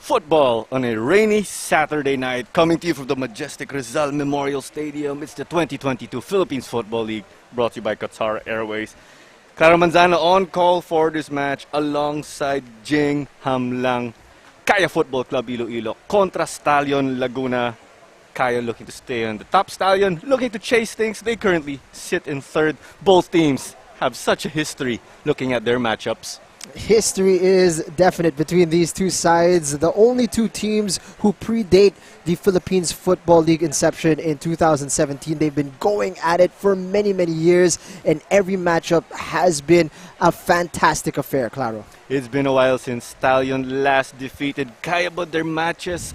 Football on a rainy Saturday night, coming to you from the majestic Rizal Memorial Stadium. It's the 2022 Philippines Football League, brought to you by Qatar Airways. Clara Manzana on call for this match alongside Jing Hamlang. Kaya Football Club Iloilo contra Stallion Laguna. Kaya looking to stay on the top, Stallion looking to chase things. They currently sit in third. Both teams have such a history looking at their matchups. History is definite between these two sides. The only two teams who predate the Philippines Football League inception in 2017. They've been going at it for many, many years, and every matchup has been a fantastic affair, Claro. It's been a while since Stallion last defeated Kaya, but their matches,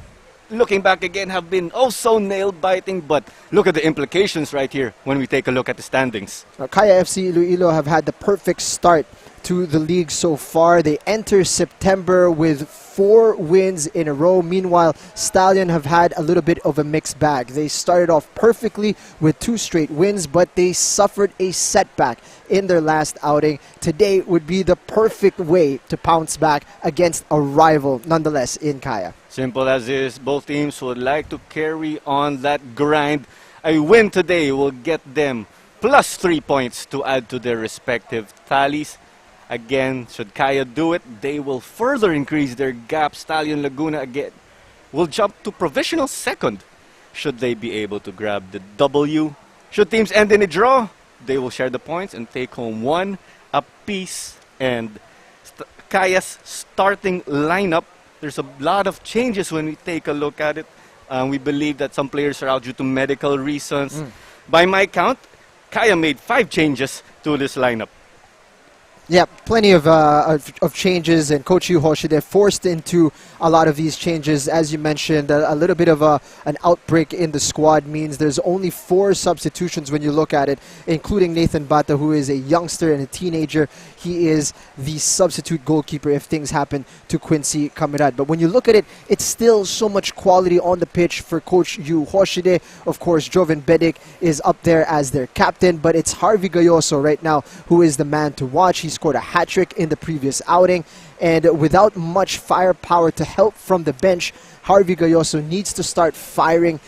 looking back again, have been oh so nail-biting. But look at the implications right here when we take a look at the standings. Kaya FC-Iloilo have had the perfect start to the league so far. They enter September with 4 wins in a row. Meanwhile, Stallion have had a little bit of a mixed bag. They started off perfectly with 2 straight wins, but they suffered a setback in their last outing. Today would be the perfect way to pounce back against a rival, nonetheless, in Kaya. Simple as is, both teams would like to carry on that grind. A win today will get them plus 3 points to add to their respective tallies. Again, should Kaya do it, they will further increase their gap. Stallion Laguna again will jump to provisional second should they be able to grab the W. Should teams end in a draw, they will share the points and take home 1 apiece. And Kaya's starting lineup, there's a lot of changes when we take a look at it. We believe that some players are out due to medical reasons. By my count, Kaya made 5 changes to this lineup. Yeah, plenty of changes, and Coach Yu Hoshide forced into a lot of these changes. As you mentioned, a little bit of an outbreak in the squad means there's only 4 substitutions when you look at it, including Nathan Bata, who is a youngster and a teenager. He is the substitute goalkeeper if things happen to Quincy Camarad. But when you look at it, it's still so much quality on the pitch for Coach Yu Hoshide. Of course, Joven Bedic is up there as their captain, but it's Harvey Gayoso right now who is the man to watch. He scored a hat-trick in the previous outing, and without much firepower to help from the bench, Harvey Gayoso needs to start firing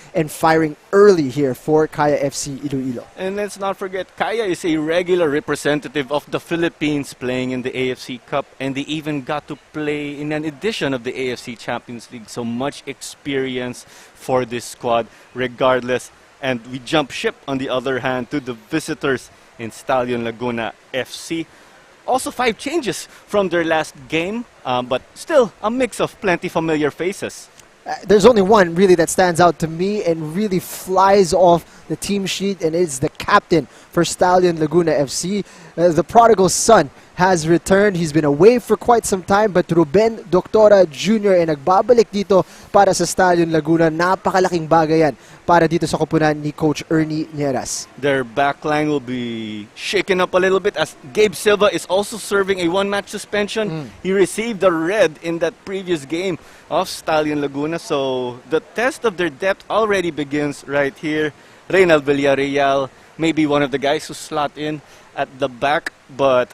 early here for Kaya FC Iloilo. And let's not forget, Kaya is a regular representative of the Philippines playing in the AFC Cup, and they even got to play in an edition of the AFC Champions League. So much experience for this squad regardless. And we jump ship, on the other hand, to the visitors in Stallion Laguna FC. Also 5 changes from their last game, but still a mix of plenty familiar faces. There's only one really that stands out to me and really flies off the team sheet, and it's the captain for Stallion Laguna FC. The prodigal son has returned. He's been away for quite some time, but Ruben Doctora Jr. ay nagbabalik dito para sa Stallion Laguna. Napakalaking bagay yan para dito sa koponan ni Coach Ernie Nieras. Their backline will be shaken up a little bit as Gabe Silva is also serving a 1-match suspension. He received a red in that previous game of Stallion Laguna. So the test of their depth already begins right here. Reynald Villarreal may be one of the guys who slot in at the back, but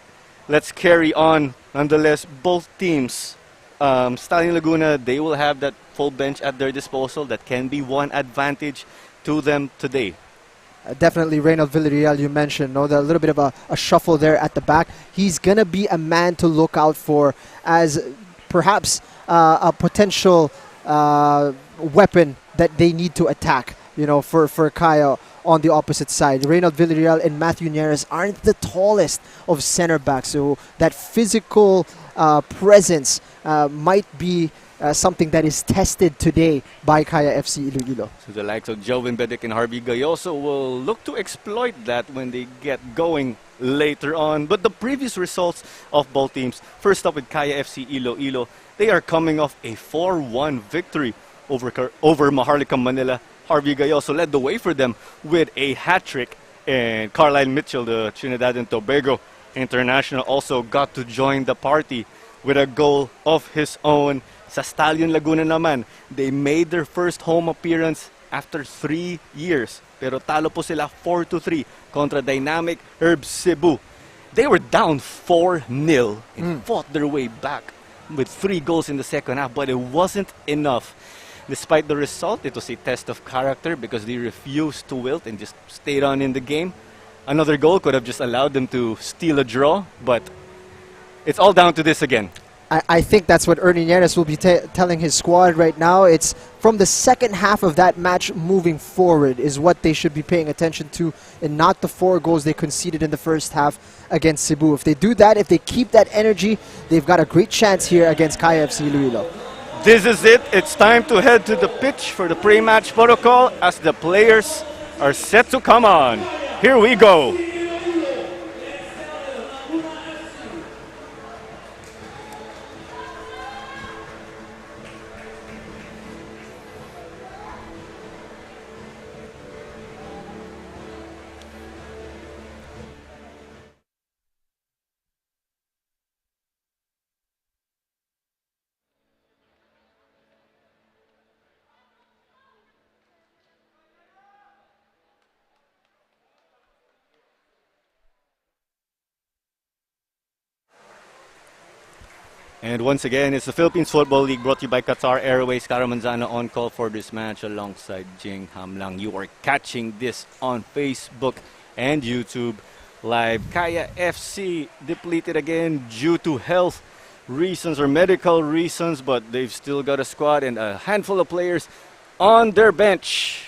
let's carry on. Nonetheless, both teams, Stallion Laguna, they will have that full bench at their disposal. That can be one advantage to them today. Definitely Reynald Villarreal, you mentioned, no, a little bit of a shuffle there at the back. He's going to be a man to look out for as perhaps a potential weapon that they need to attack, you know, for Kaya on the opposite side. Reynald Villarreal and Matthew Nieres aren't the tallest of center backs, so that physical presence might be something that is tested today by Kaya FC Iloilo. So the likes of Joven Bedic and Harvey Gayoso will look to exploit that when they get going later on. But the previous results of both teams, first up with Kaya FC Iloilo, they are coming off a 4-1 victory over Maharlika Manila. Harvey Gayoso led the way for them with a hat-trick, and Carlisle Mitchell, the Trinidad and Tobago international, also got to join the party with a goal of his own. Sa Stallion Laguna naman, they made their first home appearance after 3 years. Pero talo po sila 4-3 kontra Dynamic Herb Cebu. They were down 4-0 and fought their way back with 3 goals in the second half, but it wasn't enough. Despite the result, it was a test of character because they refused to wilt and just stayed on in the game. Another goal could have just allowed them to steal a draw, but it's all down to this again. I think that's what Ernie Nieres will be telling his squad right now. It's from the second half of that match moving forward is what they should be paying attention to, and not the 4 goals they conceded in the first half against Cebu. If they do that, if they keep that energy, they've got a great chance here against Kaya FC-Iloilo. This is it. It's time to head to the pitch for the pre-match protocol as the players are set to come on. Here we go. And once again, it's the Philippines Football League brought to you by Qatar Airways. Cara Manzana on call for this match alongside Jing Hamlang. You are catching this on Facebook and YouTube live. Kaya FC depleted again due to health reasons or medical reasons, but they've still got a squad and a handful of players on their bench.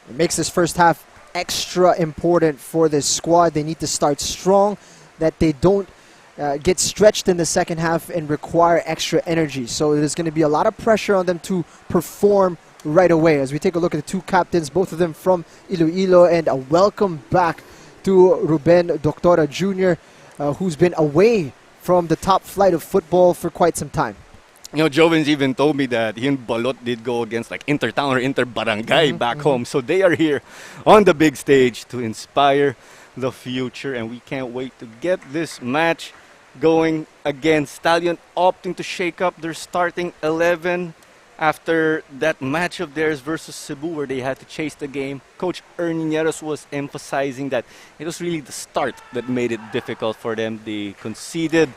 It makes this first half extra important for this squad. They need to start strong, that they don't get stretched in the second half and require extra energy. So there's going to be a lot of pressure on them to perform right away. As we take a look at the 2 captains, both of them from Iloilo, and a welcome back to Ruben Doctora Jr., who's been away from the top flight of football for quite some time. You know, Jovens even told me that he and Balot did go against like Intertown or Interbarangay back home. So they are here on the big stage to inspire the future, and we can't wait to get this match going again. Stallion opting to shake up their starting 11 after that match of theirs versus Cebu where they had to chase the game. Coach Ernie Nieres was emphasizing that it was really the start that made it difficult for them. They conceded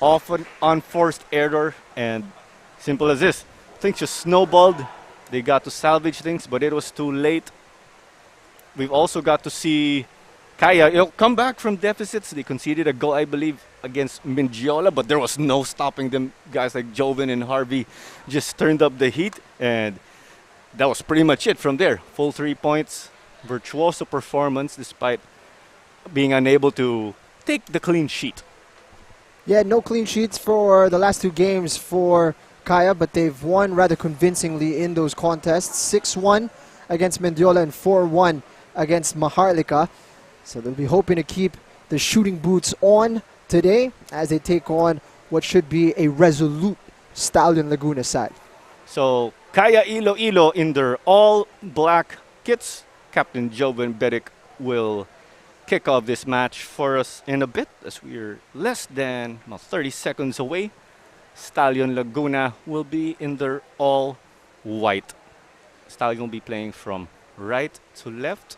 often unforced error, and simple as this, things just snowballed. They got to salvage things, but it was too late. We've also got to see Kaya come back from deficits. They conceded a goal, I believe, against Mendiola, but there was no stopping them. Guys like Joven and Harvey just turned up the heat, and that was pretty much it from there. Full 3 points, virtuoso performance despite being unable to take the clean sheet. Yeah, no clean sheets for the last 2 games for Kaya, but they've won rather convincingly in those contests. 6-1 against Mendiola and 4-1 against Maharlika. So they'll be hoping to keep the shooting boots on today as they take on what should be a resolute Stallion Laguna side. So Kaya Iloilo in their all-black kits. Captain Joven Beric will kick off this match for us in a bit as we're less than 30 seconds away. Stallion Laguna will be in their all-white. Stallion will be playing from right to left.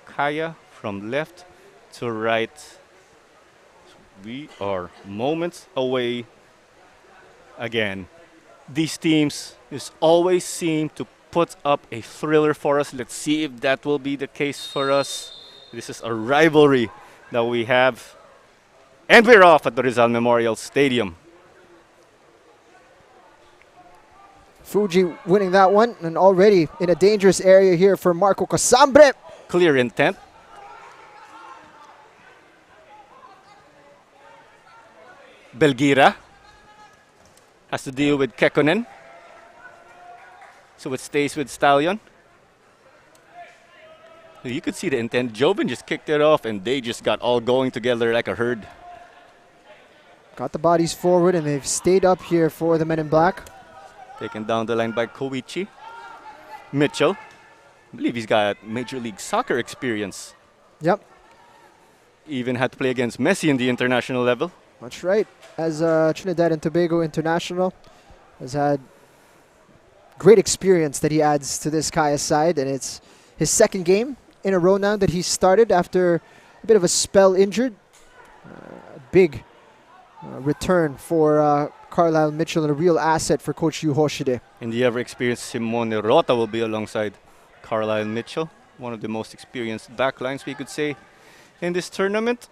Kaya from left to right. We are moments away again. These teams just always seem to put up a thriller for us. Let's see if that will be the case for us. This is a rivalry that we have. And we're off at the Rizal Memorial Stadium. Fuji winning that one, and already in a dangerous area here for Marco Casambre. Clear intent. Belgira has to deal with Kekkonen. So it stays with Stallion. You could see the intent. Joven just kicked it off, and they just got all going together like a herd. Got the bodies forward, and they've stayed up here for the Men in Black. Taken down the line by Koichi. Mitchell. I believe he's got Major League Soccer experience. Yep. Even had to play against Messi in the international level. That's right. As Trinidad and Tobago international, has had great experience that he adds to this Kaya side, and it's his 2nd game in a row now that he started after a bit of a spell injured. Big return for Carlisle Mitchell and a real asset for Coach Yu Hoshide. And the ever-experienced Simone Rota will be alongside Carlisle Mitchell, one of the most experienced backlines, we could say, in this tournament.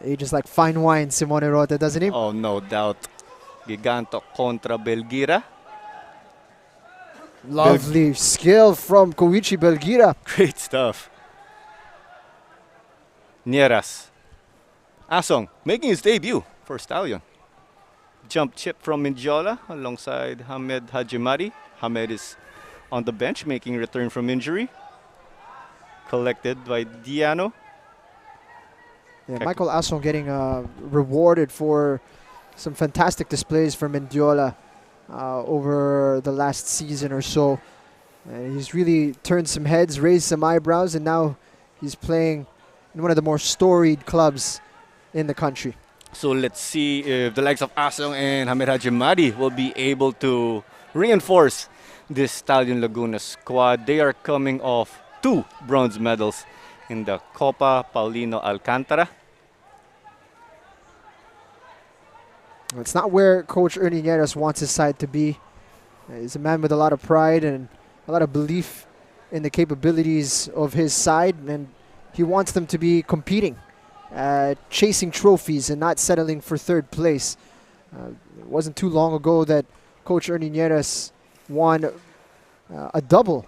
Ages like fine wine, Simone Rota, doesn't he? Oh, no doubt. Giganto contra Belgira. Lovely skill from Koichi Belgira. Great stuff. Nieras. Asong making his debut for Stallion. Jump chip from Mindiola alongside Hamed Hajimari. Hamed is on the bench making return from injury. Collected by Diano. Yeah, Michael Asong getting rewarded for some fantastic displays for Mendiola over the last season or so. He's really turned some heads, raised some eyebrows, and now he's playing in one of the more storied clubs in the country. So let's see if the likes of Asong and Hamed Hajimari will be able to reinforce this Stallion Laguna squad. They are coming off 2 bronze medals in the Copa Paulino Alcantara. It's not where Coach Ernie Nieras wants his side to be. He's a man with a lot of pride and a lot of belief in the capabilities of his side, and he wants them to be competing, chasing trophies and not settling for 3rd place. It wasn't too long ago that Coach Ernie Nieras won a double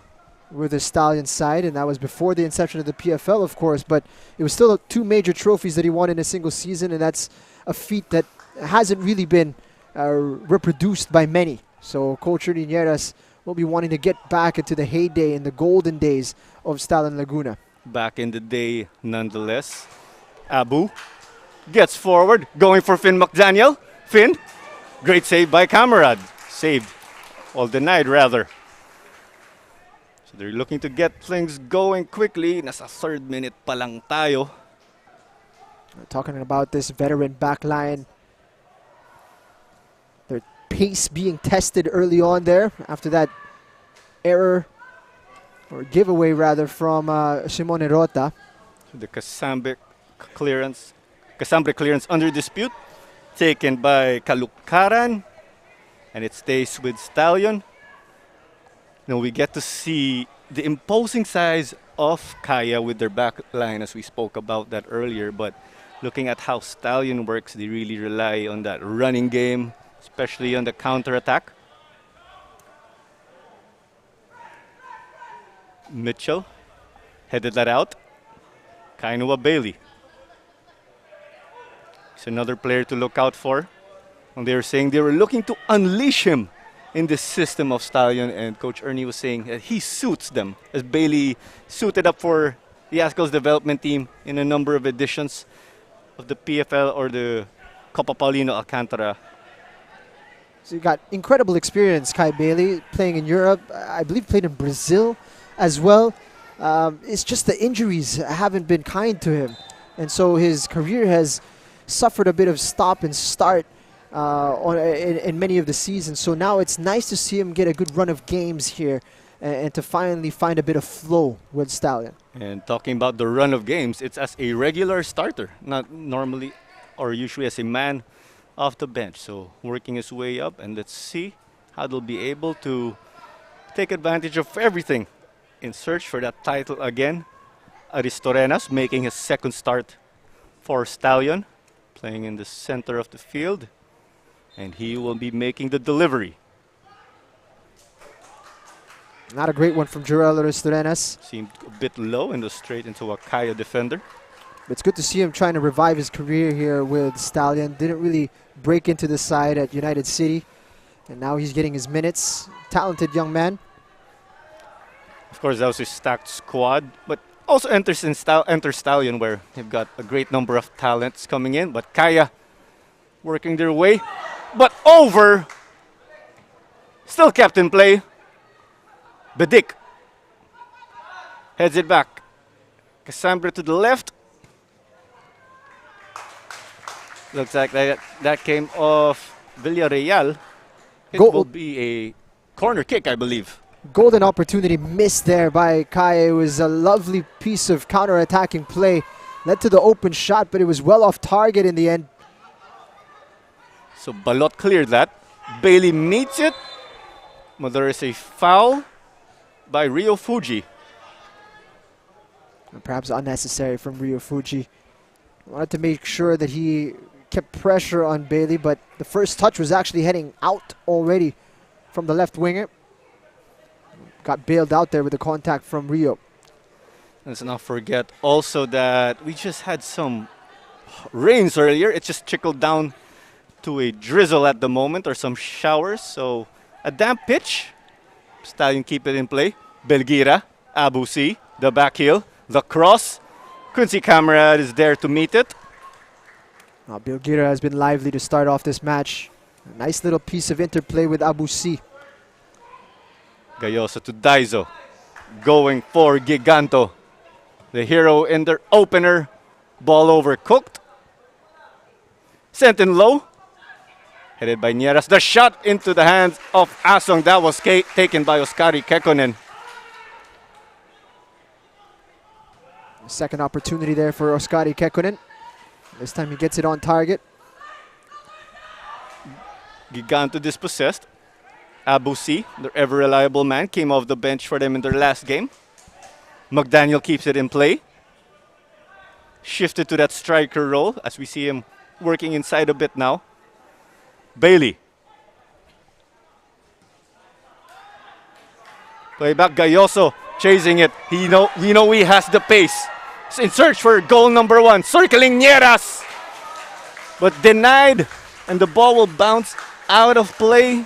with the Stallion side, and that was before the inception of the PFL, of course, but it was still 2 major trophies that he won in a single season, and that's a feat that hasn't really been reproduced by many. So Coach Ernie Nieras will be wanting to get back into the heyday and the golden days of Stallion Laguna. Back in the day, nonetheless. Abu gets forward, going for Finn McDaniel. Finn, great save by Camarad. Saved, or denied rather. So they're looking to get things going quickly. Nasa 3rd minute pa lang tayo. Talking about this veteran backline, their pace being tested early on there after that error, or giveaway rather, from Simone Rota. So the Casambre clearance under dispute, taken by Kalukaran, and it stays with Stallion. Now we get to see the imposing size of Kaya with their back line, as we spoke about that earlier, but looking at how Stallion works, they really rely on that running game, especially on the counter-attack. Mitchell headed that out. Kainua Bailey. He's another player to look out for. And they were saying they were looking to unleash him in this system of Stallion, and Coach Ernie was saying that he suits them, as Bailey suited up for the Ascal's development team in a number of editions of the PFL or the Copa Paulino Alcantara. So you got incredible experience, Kai Bailey, playing in Europe. I believe played in Brazil as well. It's just the injuries haven't been kind to him, and so his career has suffered a bit of stop and start in many of the seasons. So now it's nice to see him get a good run of games here and to finally find a bit of flow with Stallion. And talking about the run of games, it's as a regular starter, not normally or usually as a man off the bench. So working his way up, and let's see how they'll be able to take advantage of everything in search for that title again. Aristorenas making his 2nd start for Stallion, playing in the center of the field, and he will be making the delivery. Not a great one from Jarell Aristorenas. Seemed a bit low and was straight into a Kaya defender. But it's good to see him trying to revive his career here with Stallion. Didn't really break into the side at United City, and now he's getting his minutes. Talented young man. Of course, that was a stacked squad, but also enters Stallion, where they've got a great number of talents coming in. But Kaya working their way, but over. Still kept in play. Bedik heads it back. Cassandra to the left. Looks like that came off Villarreal. It will be a corner kick, I believe. Golden opportunity missed there by Kai. It was a lovely piece of counter-attacking play. Led to the open shot, but it was well off target in the end. So Balot cleared that. Bailey meets it. But there is a foul by Rio Fuji. Perhaps unnecessary from Rio Fuji. Wanted to make sure that he kept pressure on Bailey, but the first touch was actually heading out already from the left winger. Got bailed out there with the contact from Rio. Let's not forget also that we just had some rains earlier. It just trickled down to a drizzle at the moment, or some showers. So a damp pitch. Stallion keep it in play. Belgira, Abusi, the back heel, the cross. Quincy Camarad is there to meet it. Now Belgira has been lively to start off this match. A nice little piece of interplay with Abusi. Gayoso to Daizo. Going for Giganto. The hero in their opener. Ball overcooked. Sent in low. Headed by Nieras. The shot into the hands of Asong. That was taken by Oskari Kekkonen. Second opportunity there for Oskari Kekkonen. This time he gets it on target. Giganto dispossessed. Abusi, their ever-reliable man, came off the bench for them in their last game. McDaniel keeps it in play. Shifted to that striker role as we see him working inside a bit now. Bailey. Play back Gayoso, chasing it. We know he has the pace. He's in search for goal number 1. Circling Nieras. But denied. And the ball will bounce out of play.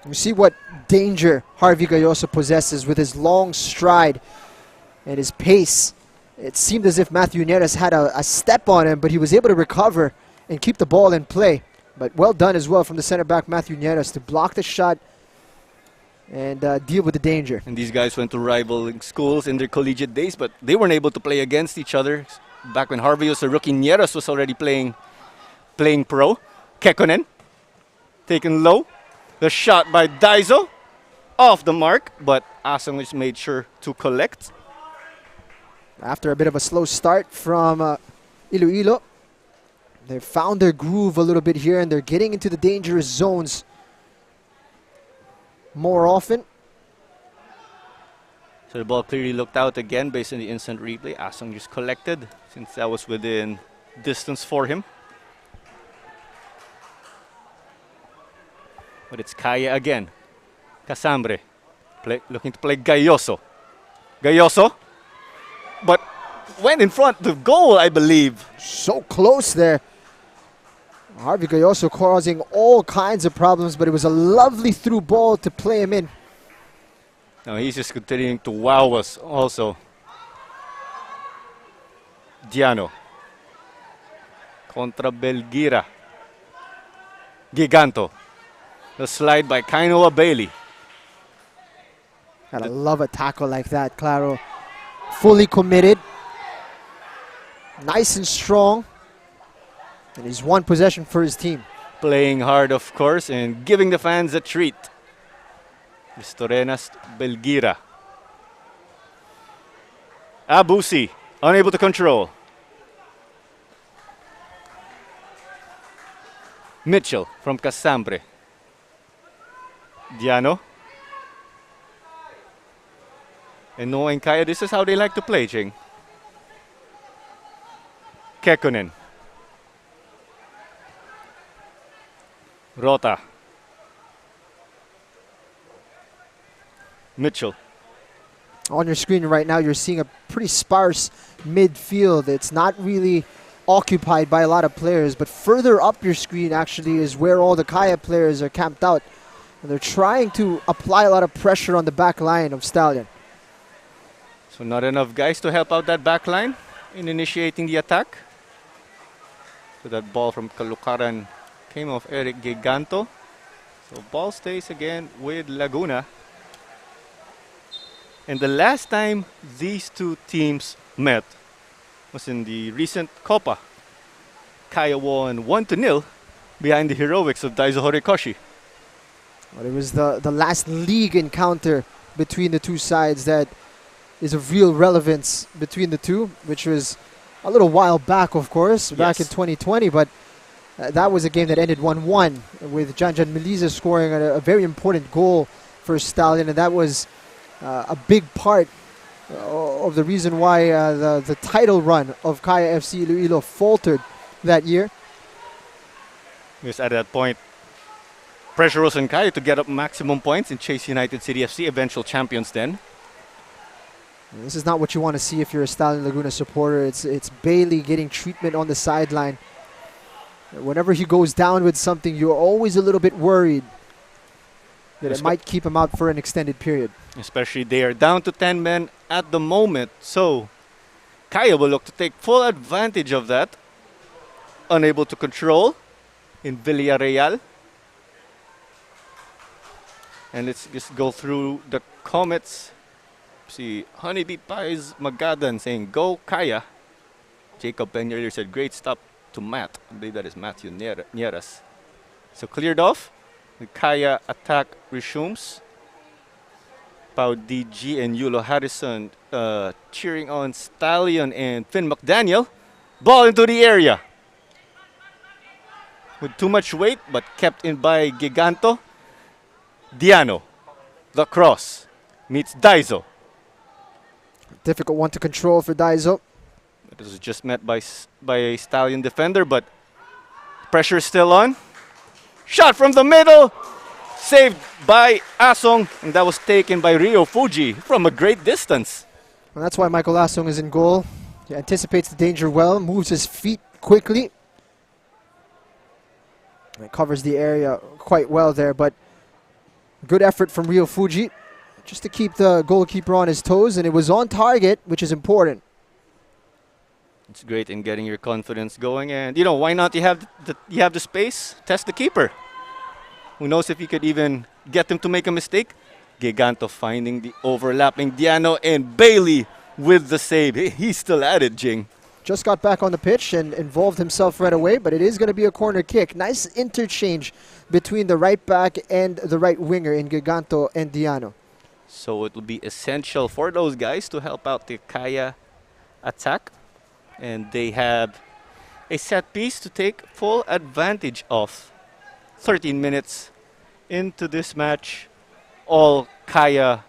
You see what danger Harvey Gayoso possesses with his long stride and his pace. It seemed as if Matthew Nieras had a step on him, but he was able to recover and keep the ball in play. But well done as well from the center back Matthew Nieras to block the shot and deal with the danger. And these guys went to rival schools in their collegiate days, but they weren't able to play against each other. Back when Harvey was a rookie, Nieras was already playing pro. Kekkonen, taken low. The shot by Daizo, off the mark, but Asong has made sure to collect. After a bit of a slow start from Iloilo, they found their groove a little bit here, and they're getting into the dangerous zones more often. So the ball clearly looked out again based on the instant replay. Asong just collected since that was within distance for him. But it's Kaya again. Casambre looking to play Gayoso. Gayoso, but went in front of the goal, I believe. So close there. Harvey Gayoso causing all kinds of problems, but it was a lovely through ball to play him in. Now he's just continuing to wow us also. Diano. Contra Belgira. Giganto. The slide by Kainoa Bailey. Gotta love a tackle like that, Claro. Fully committed. Nice and strong. And he's one possession for his team. Playing hard, of course, and giving the fans a treat. Ristorenas Belgira. Abusi, unable to control. Mitchell from Casambre. Diano. And Noah and Kaya, this is how they like to play, Ching. Kekkonen. Rota. Mitchell. On your screen right now, you're seeing a pretty sparse midfield. It's not really occupied by a lot of players, but further up your screen actually is where all the Kaya players are camped out. And they're trying to apply a lot of pressure on the back line of Stallion. So not enough guys to help out that back line in initiating the attack. So that ball from Kalukaran came off Eric Giganto. So ball stays again with Laguna. And the last time these two teams met was in the recent Copa. Kaya won 1-0 behind the heroics of Daizo Horikoshi. But it was the last league encounter between the two sides that is of real relevance between the two, which was a little while back, of course, back in 2020. But That was a game that ended 1-1 with Janjan Meliza scoring a very important goal for Stallion, and that was a big part of the reason why the title run of Kaya FC-Iloilo faltered that year. Because at that point, pressure was on Kaya to get up maximum points and chase United City FC, eventual champions then. This is not what you want to see if you're a Stallion Laguna supporter. It's Bailey getting treatment on the sideline. Whenever he goes down with something, you're always a little bit worried that it might keep him out for an extended period. Especially they are down to 10 men at the moment. So Kaya will look to take full advantage of that. Unable to control in Villarreal. And let's just go through the comments. See, Honeybee Pies Magadan saying, "Go Kaya." Jacob Peña earlier said, "Great stop to Matt." I believe that is Matthew Nieras. So cleared off. The Kaya attack resumes. Pau DG and Yulo Harrison cheering on Stallion and Finn McDaniel. Ball into the area. With too much weight, but kept in by Giganto. Diano. The cross. Meets Daizo. Difficult one to control for Daizo. It was just met by a Stallion defender, but pressure is still on. Shot from the middle. Saved by Asong, and that was taken by Rio Fuji from a great distance. And that's why Michael Asong is in goal. He anticipates the danger well, moves his feet quickly. And covers the area quite well there, but good effort from Rio Fuji just to keep the goalkeeper on his toes, and it was on target, which is important. It's great in getting your confidence going, and you know, why not? You have the space, test the keeper. Who knows if you could even get him to make a mistake? Giganto finding the overlapping Diano, and Bailey with the save. He's still at it, Jing. Just got back on the pitch and involved himself right away, but it is going to be a corner kick. Nice interchange between the right back and the right winger in Giganto and Diano. So it will be essential for those guys to help out the Kaya attack. And they have a set piece to take full advantage of. 13 minutes into this match. All Kaya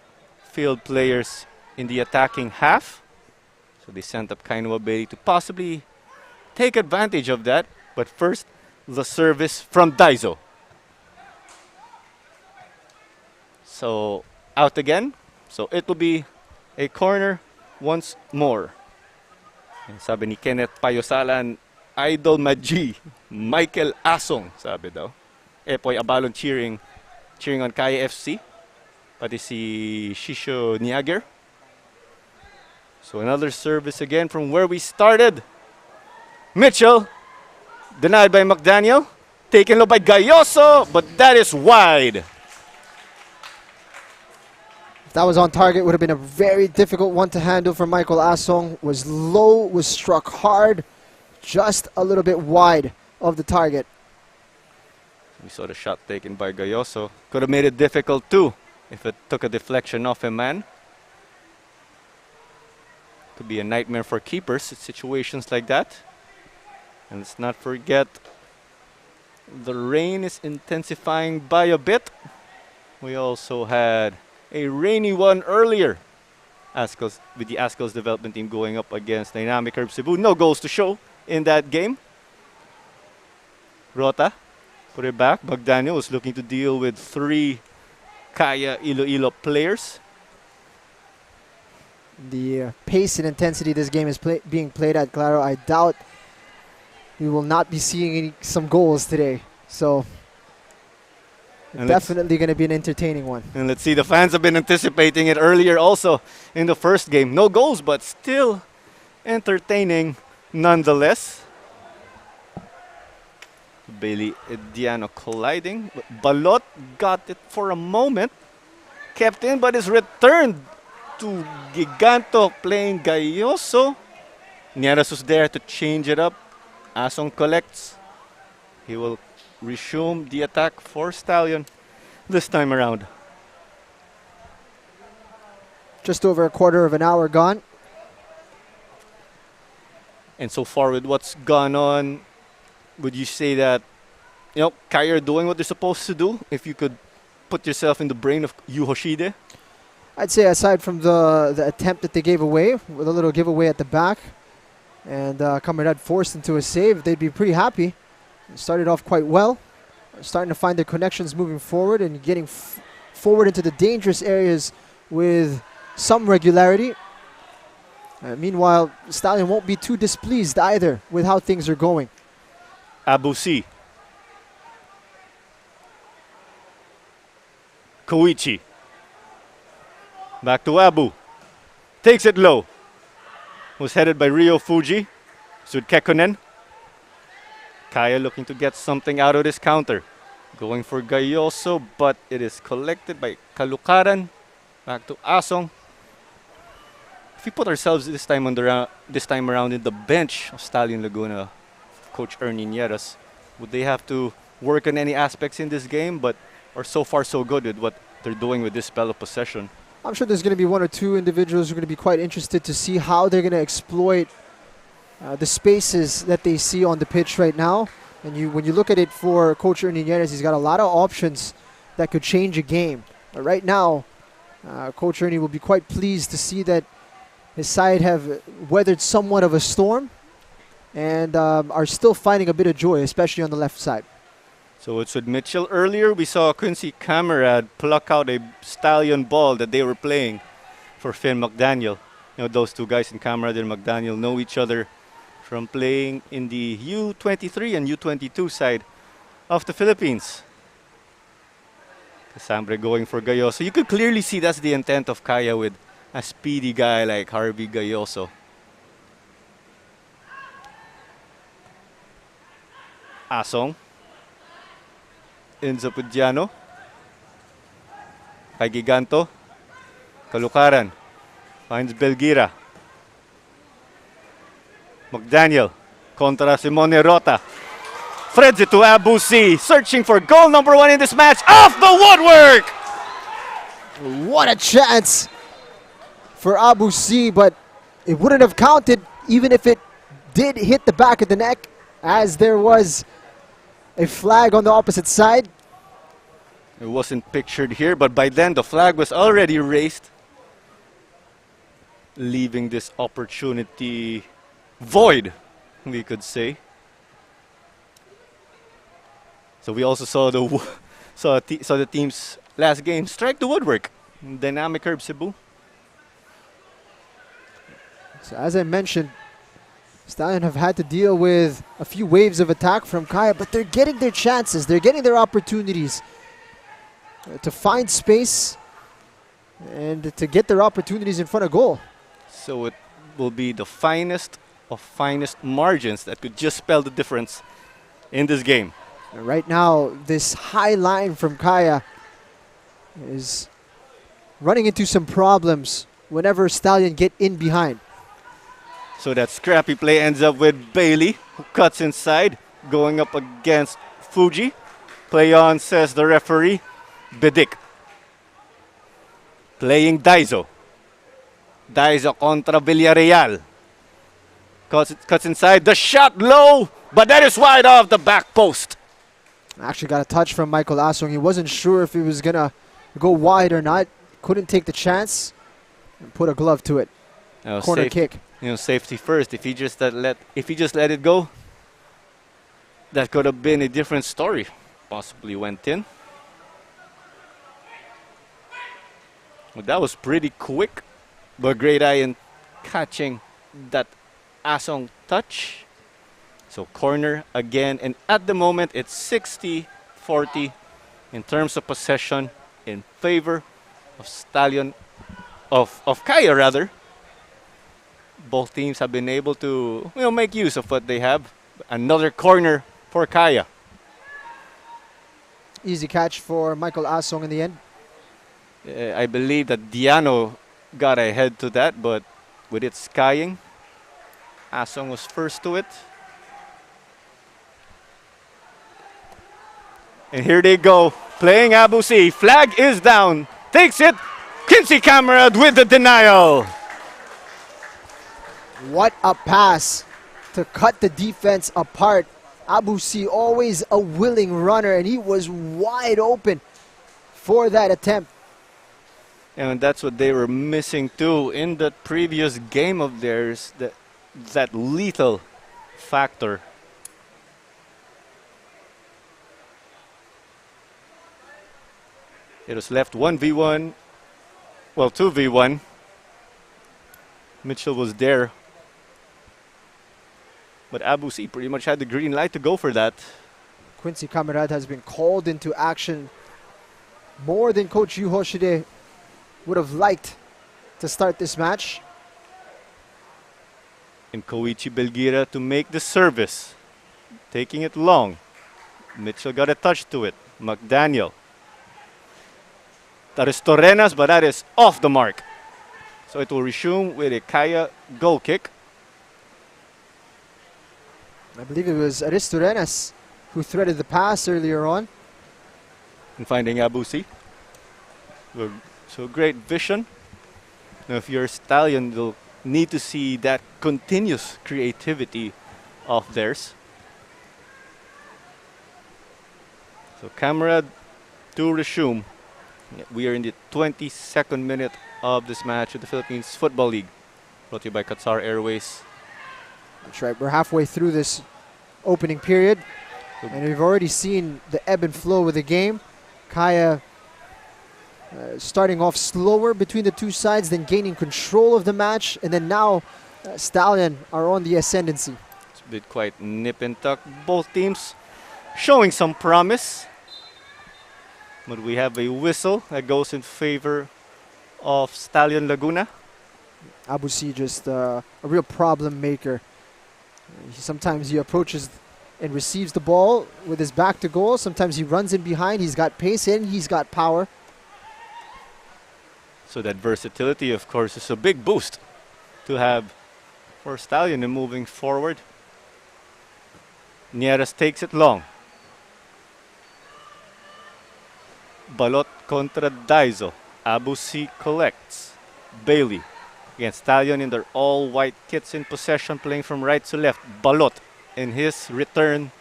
field players in the attacking half. So they sent up Kainua Bailey to possibly take advantage of that. But first, the service from Daizo. So out again. So it will be a corner once more. And sabi ni Kenneth Payosalan, Idol Magi, Michael Asong, sabi daw. Epoy Abalon cheering on Kaya FC. Pati si Shisho Niager. So another service again from where we started. Mitchell, denied by McDaniel. Taken low by Gayoso, but that is wide. If that was on target, it would have been a very difficult one to handle for Michael Asong. Was low, was struck hard, just a little bit wide of the target. We saw the shot taken by Gayoso. Could have made it difficult too if it took a deflection off a man. Could be a nightmare for keepers in situations like that. And let's not forget, the rain is intensifying by a bit. We also had a rainy one earlier. Ascos, with the Ascos development team going up against Dynamic Herb Cebu. No goals to show in that game. Rota put it back. McDaniel was looking to deal with 3 Kaya Iloilo players. The pace and intensity this game is being played at, Claro, I doubt we will not be seeing some goals today. So and definitely going to be an entertaining one. And let's see, the fans have been anticipating it earlier also in the first game. No goals, but still entertaining nonetheless. Bailey and Diano colliding. Balot got it for a moment. Kept in, but is returned to Giganto playing Gayoso. Nieras was there to change it up. Asong collects. He will resume the attack for Stallion this time around. Just over a quarter of an hour gone. And so far with what's gone on, Would you say that, Kaya are doing what they're supposed to do? If you could put yourself in the brain of Yu Hoshide? I'd say aside from the attempt that they gave away, with a little giveaway at the back, and Camarad forced into a save, they'd be pretty happy. Started off quite well, starting to find their connections moving forward and getting forward into the dangerous areas with some regularity. Meanwhile, Stallion won't be too displeased either with how things are going. Abusi. Koichi. Back to Abu. Takes it low. Was headed by Rio Fuji. Sud Kekkonen. Kaya looking to get something out of this counter. Going for Gayoso, but it is collected by Kalukaran. Back to Asong. If we put ourselves this time around in the bench of Stallion Laguna, Coach Ernie Nieras, would they have to work on any aspects in this game? Or so far so good with what they're doing with this spell of possession? I'm sure there's going to be one or two individuals who are going to be quite interested to see how they're going to exploit the spaces that they see on the pitch right now. And when you look at it for Coach Ernie Nieras, he's got a lot of options that could change a game. But right now, Coach Ernie will be quite pleased to see that his side have weathered somewhat of a storm and are still finding a bit of joy, especially on the left side. So it's with Mitchell. Earlier, we saw Quincy Camarad pluck out a Stallion ball that they were playing for Finn McDaniel. Those two guys in Camarad and McDaniel know each other from playing in the U23 and U22 side of the Philippines. Casambre going for Gayoso. You could clearly see that's the intent of Kaya with a speedy guy like Harvey Gayoso. Asong. Ends up with Giano. Kay Giganto. Kalukaran. Finds Belgira. McDaniel. Contra Simone Rota. Threads it to Abu C. Searching for goal number 1 in this match. Off the woodwork! What a chance for Abu C, but it wouldn't have counted even if it did hit the back of the neck, as there was a flag on the opposite side. It wasn't pictured here, but by then the flag was already raised, leaving this opportunity void, we could say. So we also saw the team's last game strike the woodwork. Dynamic Herb Cebu. So as I mentioned, Stallion have had to deal with a few waves of attack from Kaya, but they're getting their chances. They're getting their opportunities to find space and to get their opportunities in front of goal. So it will be the finest of finest margins that could just spell the difference in this game. And right now, this high line from Kaya is running into some problems whenever Stallion get in behind. So that scrappy play ends up with Bailey, who cuts inside, going up against Fuji. Play on, says the referee. Bedik. Playing Daizo. Daizo contra Villarreal. Cuts inside. The shot low, but that is wide off the back post. Actually got a touch from Michael Asong. He wasn't sure if he was going to go wide or not. Couldn't take the chance and put a glove to it. Corner kick. Safety first. If he just let it go, that could have been a different story. Possibly went in. Well, that was pretty quick, but great eye in catching that Asong touch. So corner again, and at the moment it's 60-40 in terms of possession in favor of Stallion, of Kaya rather. Both teams have been able to make use of what they have. Another corner for Kaya. Easy catch for Michael Asong in the end. I believe that Diano got ahead to that, but with it skying, Asong was first to it. And here they go, playing Abu C. Flag is down. Takes it. Quincy Camarad with the denial. What a pass to cut the defense apart Abusi, always a willing runner, and he was wide open for that attempt. And that's what they were missing too in that previous game of theirs, that lethal factor. It was left 1v1, well 2v1. Mitchell was there, but Abusi pretty much had the green light to go for that. Quincy Camarad has been called into action more than Coach Yu Hoshide would have liked to start this match. And Koichi Belgira to make the service, taking it long. Mitchell got a touch to it. McDaniel. That is Torrenas, but that is off the mark. So it will resume with a Kaya goal kick. I believe it was Aristorenas who threaded the pass earlier on. And finding Abusi. So great vision. Now if you're Stallion, you'll need to see that continuous creativity of theirs. So Camarad to resume. We are in the 22nd minute of this match of the Philippines Football League. Brought to you by Qatar Airways. That's right, we're halfway through this opening period. And we've already seen the ebb and flow with the game. Kaya starting off slower between the two sides, then gaining control of the match. And then now Stallion are on the ascendancy. It's been quite nip and tuck. Both teams showing some promise. But we have a whistle that goes in favor of Stallion Laguna. Abusi just a real problem maker. Sometimes he approaches and receives the ball with his back to goal. Sometimes he runs in behind. He's got pace and he's got power. So that versatility, of course, is a big boost to have for Stallion in moving forward. Nieras takes it long. Balot contra Daizo. Abusi collects. Bailey against Stallion in their all-white kits in possession, playing from right to left. Balot in his return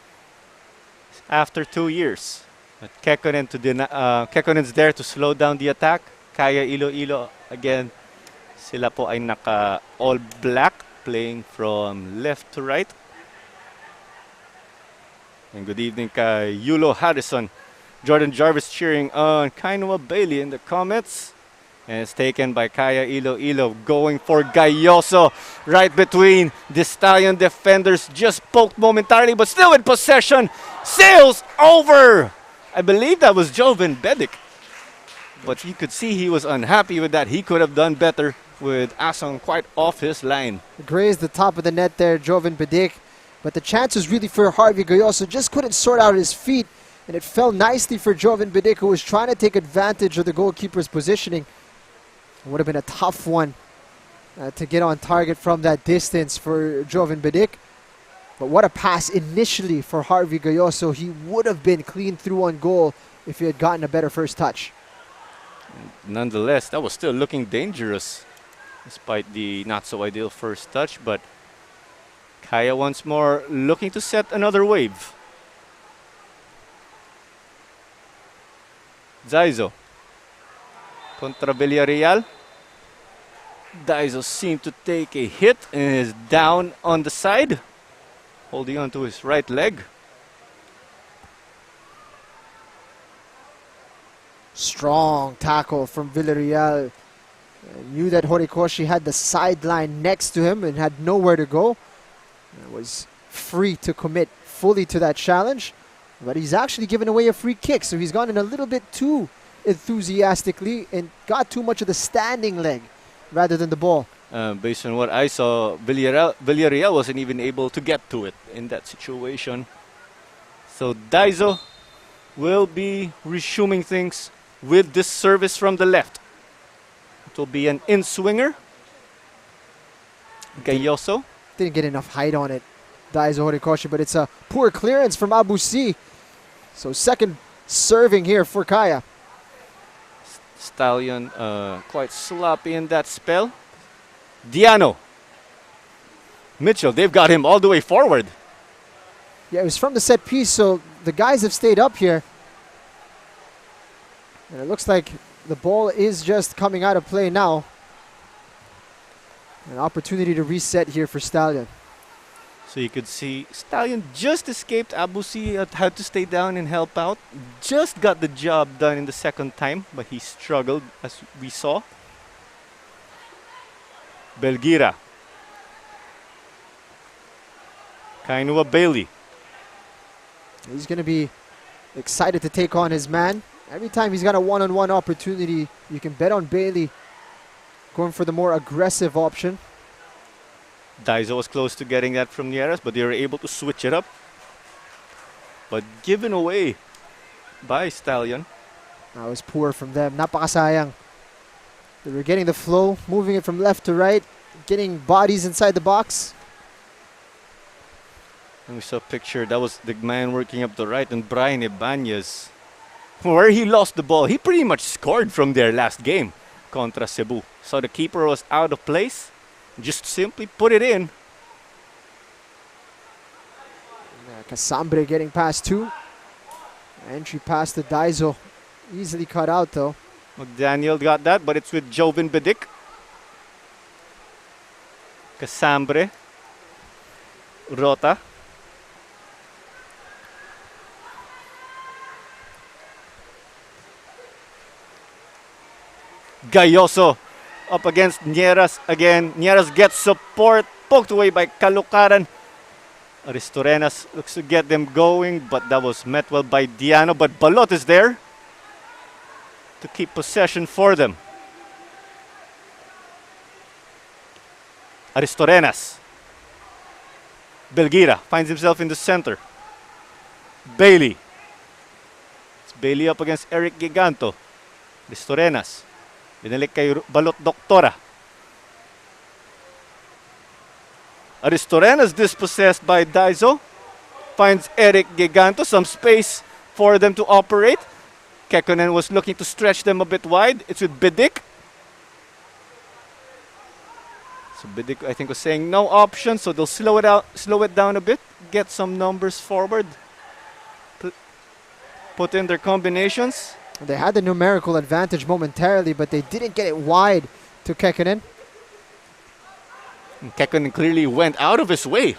after 2 years. But Kekonen's there to slow down the attack. Kaya Iloilo again. Sila po ay naka all black, playing from left to right. And good evening kay Yulo Harrison. Jordan Jarvis cheering on Kainoa Bailey in the comments. And it's taken by Kaya Iloilo, going for Gayoso right between the Stallion defenders. Just poked momentarily, but still in possession. Sails over. I believe that was Joven Bedic. But you could see he was unhappy with that. He could have done better with Asong quite off his line. Grazed the top of the net there, Joven Bedic. But the chance was really for Harvey Gayoso. Just couldn't sort out his feet. And it fell nicely for Joven Bedic, who was trying to take advantage of the goalkeeper's positioning. It would have been a tough one to get on target from that distance for Joven Bedic. But what a pass initially for Harvey Gayoso. He would have been clean through on goal if he had gotten a better first touch. Nonetheless, that was still looking dangerous despite the not so ideal first touch. But Kaya once more looking to set another wave. Daizo contra Villarreal. Daizo seemed to take a hit and is down on the side, holding on to his right leg. Strong tackle from Villarreal. Knew that Horikoshi had the sideline next to him and had nowhere to go. Was free to commit fully to that challenge. But he's actually given away a free kick, so he's gone in a little bit too enthusiastically and got too much of the standing leg rather than the ball. Based on what I saw, Villarreal wasn't even able to get to it in that situation. So Daizo will be resuming things with this service from the left. It will be an in-swinger. Gayoso. Didn't get enough height on it, Daizo Horikoshi, but it's a poor clearance from Abusi. So second serving here for Kaya. Stallion quite sloppy in that spell. Diano. Mitchell, they've got him all the way forward. Yeah, it was from the set piece, so the guys have stayed up here. And it looks like the ball is just coming out of play now. An opportunity to reset here for Stallion. So you could see Stallion just escaped. Abusi had to stay down and help out. Just got the job done in the second time, but he struggled as we saw. Belgira. Kainua Bailey. He's going to be excited to take on his man. Every time he's got a one-on-one opportunity, you can bet on Bailey going for the more aggressive option. Daiso was close to getting that from Nieras, but they were able to switch it up. But given away by Stallion. That was poor from them. Napakasayang. They were getting the flow, moving it from left to right, getting bodies inside the box. And we saw a picture, that was the man working up the right, and Brian Ibanez. Where he lost the ball, he pretty much scored from their last game contra Cebu. So the keeper was out of place. Just simply put it in. Casambre getting past two. Entry pass to Daiso. Easily cut out though. They had the numerical advantage momentarily, but they didn't get it wide to Kekkonen. And Kekkonen clearly went out of his way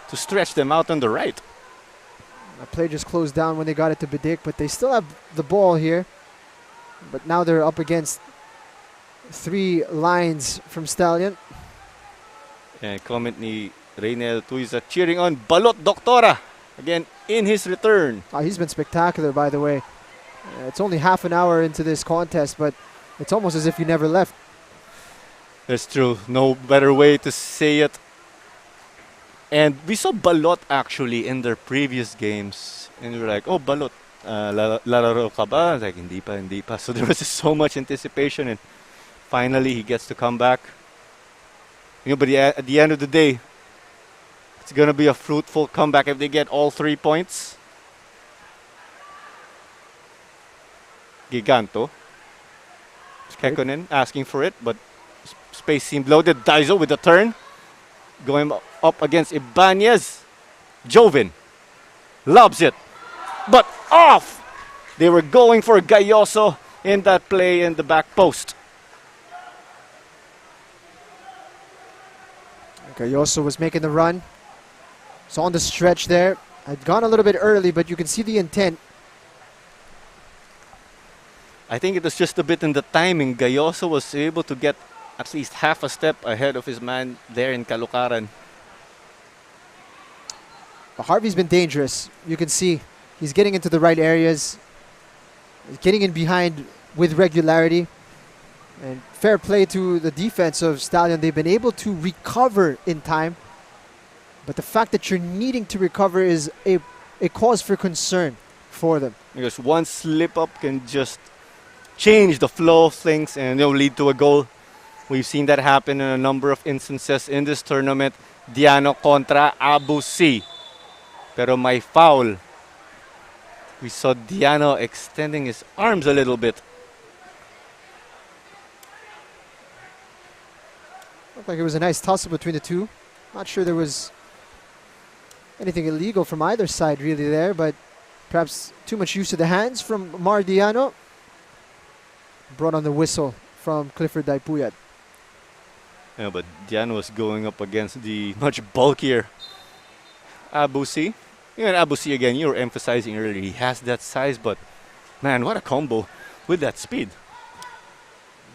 to stretch them out on the right. The play just closed down when they got it to Bidik, but they still have the ball here. But now they're up against three lines from Stallion. And comment ni Reynel Tuiza cheering on Balot Doctora again in his return. Oh, he's been spectacular, by the way. It's only half an hour into this contest, but it's almost as if he never left. That's true. No better way to say it. And we saw Balot actually in their previous games. And we were like, oh, Balot, lalaro ka ba? Like, hindi pa, hindi pa. So there was just so much anticipation. And finally, he gets to come back. You know, but at the end of the day, it's going to be a fruitful comeback if they get all 3 points. Giganto. Kekkonen asking for it, but space seemed loaded. Daiso with the turn. Going up against Ibanez. Joven lobs it, but off. They were going for Gayoso in that play in the back post. Gayoso was making the run. So on the stretch there. Had gone a little bit early, but you can see the intent. I think it was just a bit in the timing. Gayoso was able to get at least half a step ahead of his man there in Calucaran. But Harvey's been dangerous. You can see he's getting into the right areas. He's getting in behind with regularity. And fair play to the defense of Stallion. They've been able to recover in time. But the fact that you're needing to recover is a cause for concern for them. Because one slip up can just change the flow of things and lead to a goal. We've seen that happen in a number of instances in this tournament. Diano contra Abusi. Pero may foul. We saw Diano extending his arms a little bit. Looked like it was a nice tussle between the two. Not sure there was anything illegal from either side really there, but perhaps too much use of the hands from Mardiano. Brought on the whistle from Clifford Daipuyat. Yeah, but Diano was going up against the much bulkier Abusi. Even Abusi again, you were emphasizing earlier, he has that size, but man, what a combo with that speed.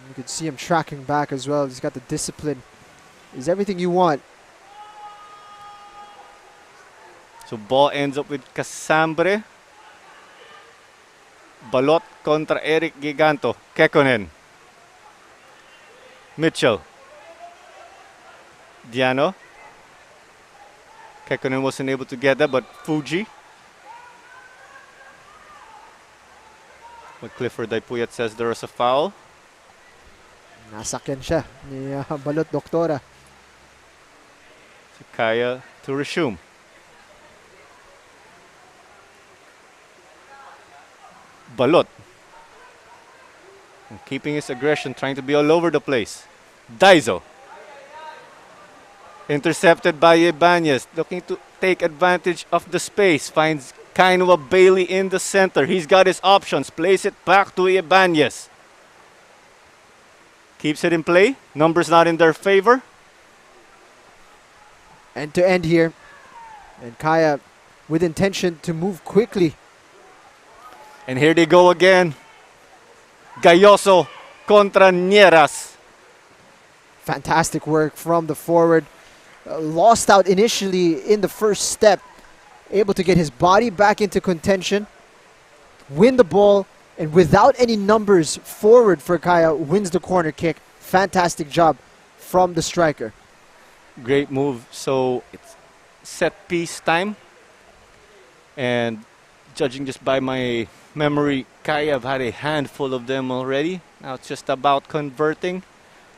You can see him tracking back as well. He's got the discipline. He's everything you want. So ball ends up with Casambre. Balot contra Eric Giganto. Kekkonen. Mitchell. Diano. Kekkonen wasn't able to get that, but Fuji. But Clifford Daipuyat says there was a foul. Nasakyan siya ni Balot Doktora. So Kaya to resume. Balot. And keeping his aggression, trying to be all over the place. Daizo. Intercepted by Ibanez, looking to take advantage of the space. Finds Kainua Bailey in the center. He's got his options. Plays it back to Ibanez. Keeps it in play. Numbers not in their favor. End to end here. And Kaya with intention to move quickly. And here they go again. Gayoso contra Nieras. Fantastic work from the forward. Lost out initially in the first step. Able to get his body back into contention. Win the ball. And without any numbers forward for Kaya, wins the corner kick. Fantastic job from the striker. Great move. So it's set piece time. And judging just by my memory, Kaya have had a handful of them already. Now it's just about converting.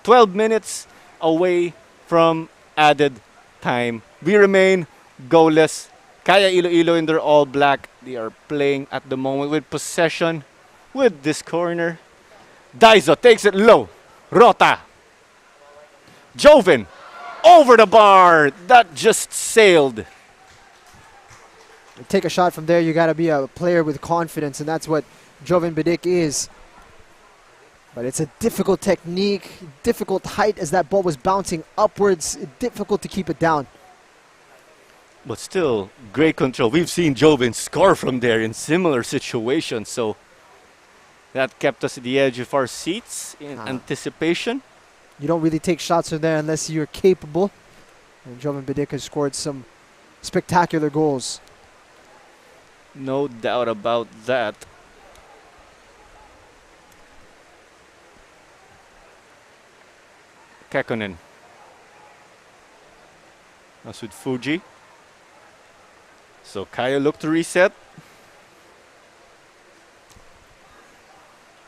12 minutes away from added time. We remain goalless. Kaya Iloilo in their all black. They are playing at the moment with possession with this corner. Daizo takes it low. Rota. Jovin over the bar. That just sailed. Take a shot from there, you got to be a player with confidence, and that's what Joven Bidik is. But it's a difficult technique, difficult height as that ball was bouncing upwards, difficult to keep it down. But still, great control. We've seen Jovin score from there in similar situations, so that kept us at the edge of our seats in anticipation. You don't really take shots from there unless you're capable. And Joven Bidik has scored some spectacular goals. No doubt about that. Kekkonen. That's with Fuji. So Kaya looked to reset.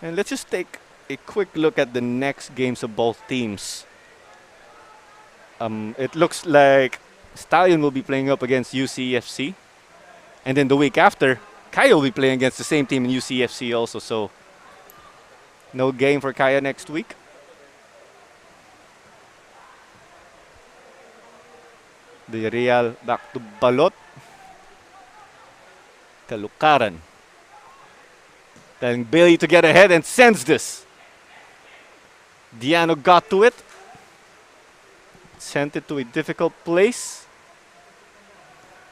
And let's just take a quick look at the next games of both teams. It looks like Stallion will be playing up against UCFC. And then the week after, Kaya will be playing against the same team in UCFC also. So no game for Kaya next week. The Real back to Balot. Kalukaran. Telling Bailey to get ahead and sends this. Diano got to it. Sent it to a difficult place.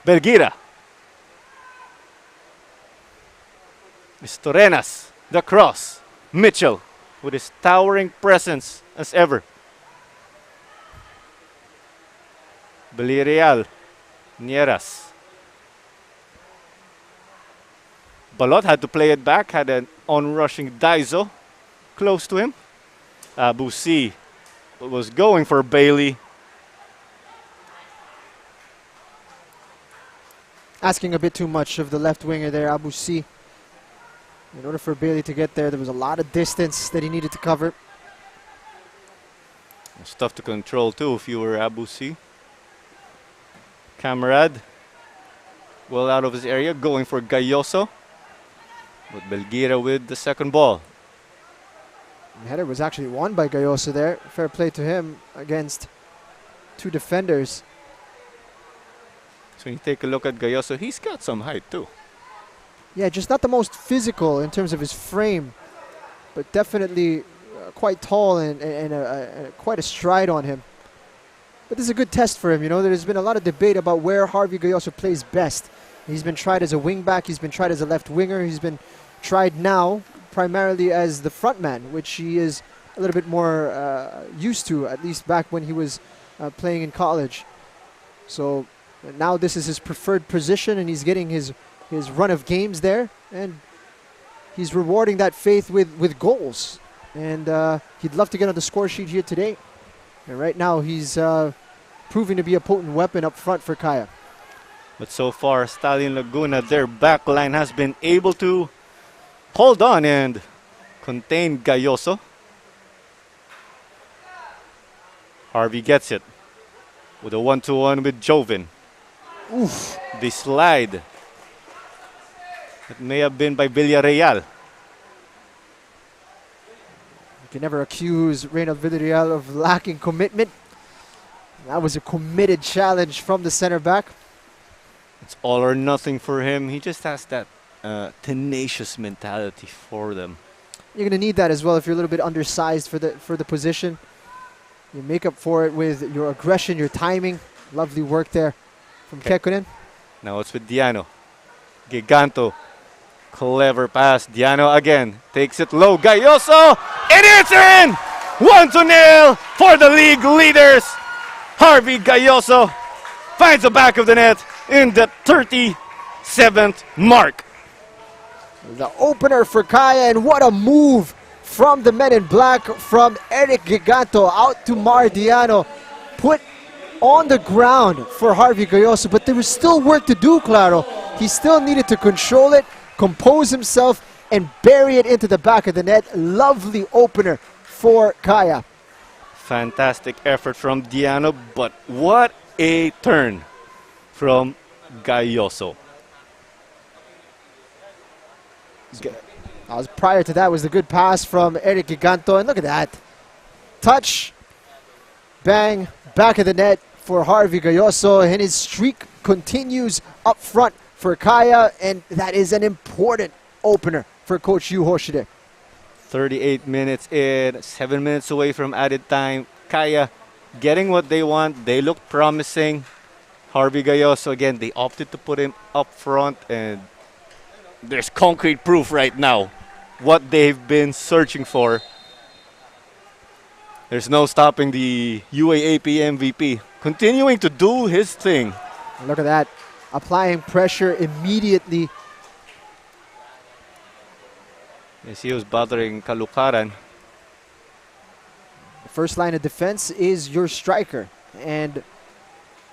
Belgira. Mistorenas. The cross. Mitchell with his towering presence as ever. Villarreal. Nieras. Balot had to play it back, had an on-rushing Daizo close to him. Abusi was going for Bailey. Asking a bit too much of the left winger there, Abusi. In order for Bailey to get there, there was a lot of distance that he needed to cover. It's tough to control too if you were Abusi. Camarade, well out of his area, going for Gayoso. But Belgira with the second ball. The header was actually won by Gayoso there. Fair play to him against two defenders. So you take a look at Gayoso, he's got some height too. Yeah, just not the most physical in terms of his frame, but definitely quite tall and quite a stride on him. But this is a good test for him. You know, there's been a lot of debate about where Harvey Gayoso plays best. He's been tried as a wingback. He's been tried as a left winger. He's been tried now primarily as the front man, which he is a little bit more used to, at least back when he was playing in college. So now this is his preferred position, and he's getting his run of games there, and he's rewarding that faith with goals. And he'd love to get on the score sheet here today. And right now he's proving to be a potent weapon up front for Kaya. But so far, Stallion Laguna, their back line has been able to hold on and contain Gayoso. Harvey gets it with a 1-2-1 with Joven. Oof. The slide. It may have been by Villarreal. You can never accuse Reynald Villarreal of lacking commitment. That was a committed challenge from the center back. It's all or nothing for him. He just has that tenacious mentality for them. You're going to need that as well if you're a little bit undersized for the position. You make up for it with your aggression, your timing. Lovely work there from Kekunen. Now it's with Diano. Giganto. Clever pass. Diano again. Takes it low. Gayoso. And it's in! 1-0 for the league leaders. Harvey Gayoso finds the back of the net in the 37th mark. The opener for Kaya, and what a move from the men in black, from Eric Giganto out to Mar Diano. Put on the ground for Harvey Gayoso, but there was still work to do, Claro. He still needed to control it, compose himself, and bury it into the back of the net. Lovely opener for Kaya. Fantastic effort from Diano, but what a turn from Gayoso. Prior to that was the good pass from Eric Giganto, and look at that. Touch, bang, back of the net for Harvey Gayoso, and his streak continues up front for Kaya, and that is an important opener for Coach Yu Hoshide. 38 minutes in, 7 minutes away from added time. Kaya getting what they want. They look promising. Harvey Gayoso, again, they opted to put him up front, and there's concrete proof right now what they've been searching for. There's no stopping the UAAP MVP. Continuing to do his thing. Look at that. Applying pressure immediately. Yes, he was bothering Kalukaran. The first line of defense is your striker. And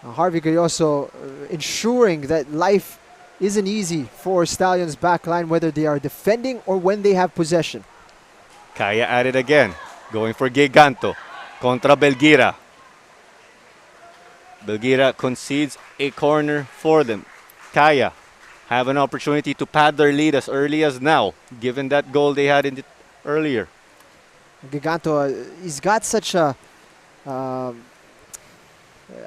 Harvey Gayoso ensuring that life isn't easy for Stallions' backline, whether they are defending or when they have possession. Kaya at it again. Going for Giganto. Contra Belgira. Belgira concedes a corner for them. Kaya have an opportunity to pad their lead as early as now, given that goal they had in the earlier. Giganto, he's got such a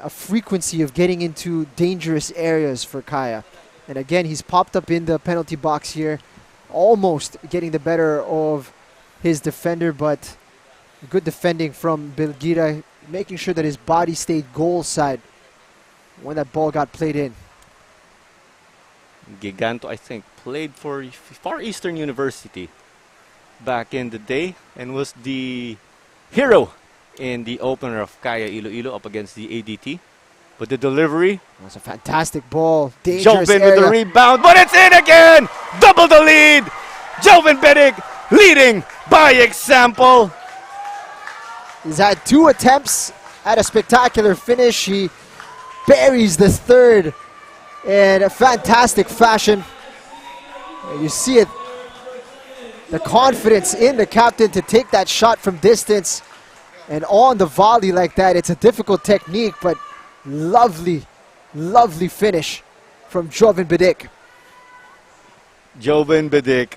frequency of getting into dangerous areas for Kaya. And again, he's popped up in the penalty box here, almost getting the better of his defender, but good defending from Belgira, making sure that his body stayed goal side when that ball got played in. Giganto, I think, played for Far Eastern University back in the day and was the hero in the opener of Kaya Iloilo up against the ADT. But the delivery, that's a fantastic ball. Dangerous Joven area. with the rebound, but it's in again! Double the lead! Joven Bedig leading by example. He's had 2 attempts at a spectacular finish. He buries the third in a fantastic fashion. And you see it, the confidence in the captain to take that shot from distance and on the volley like that. It's a difficult technique, but lovely, lovely finish from Joven Bedig. Joven Bedig,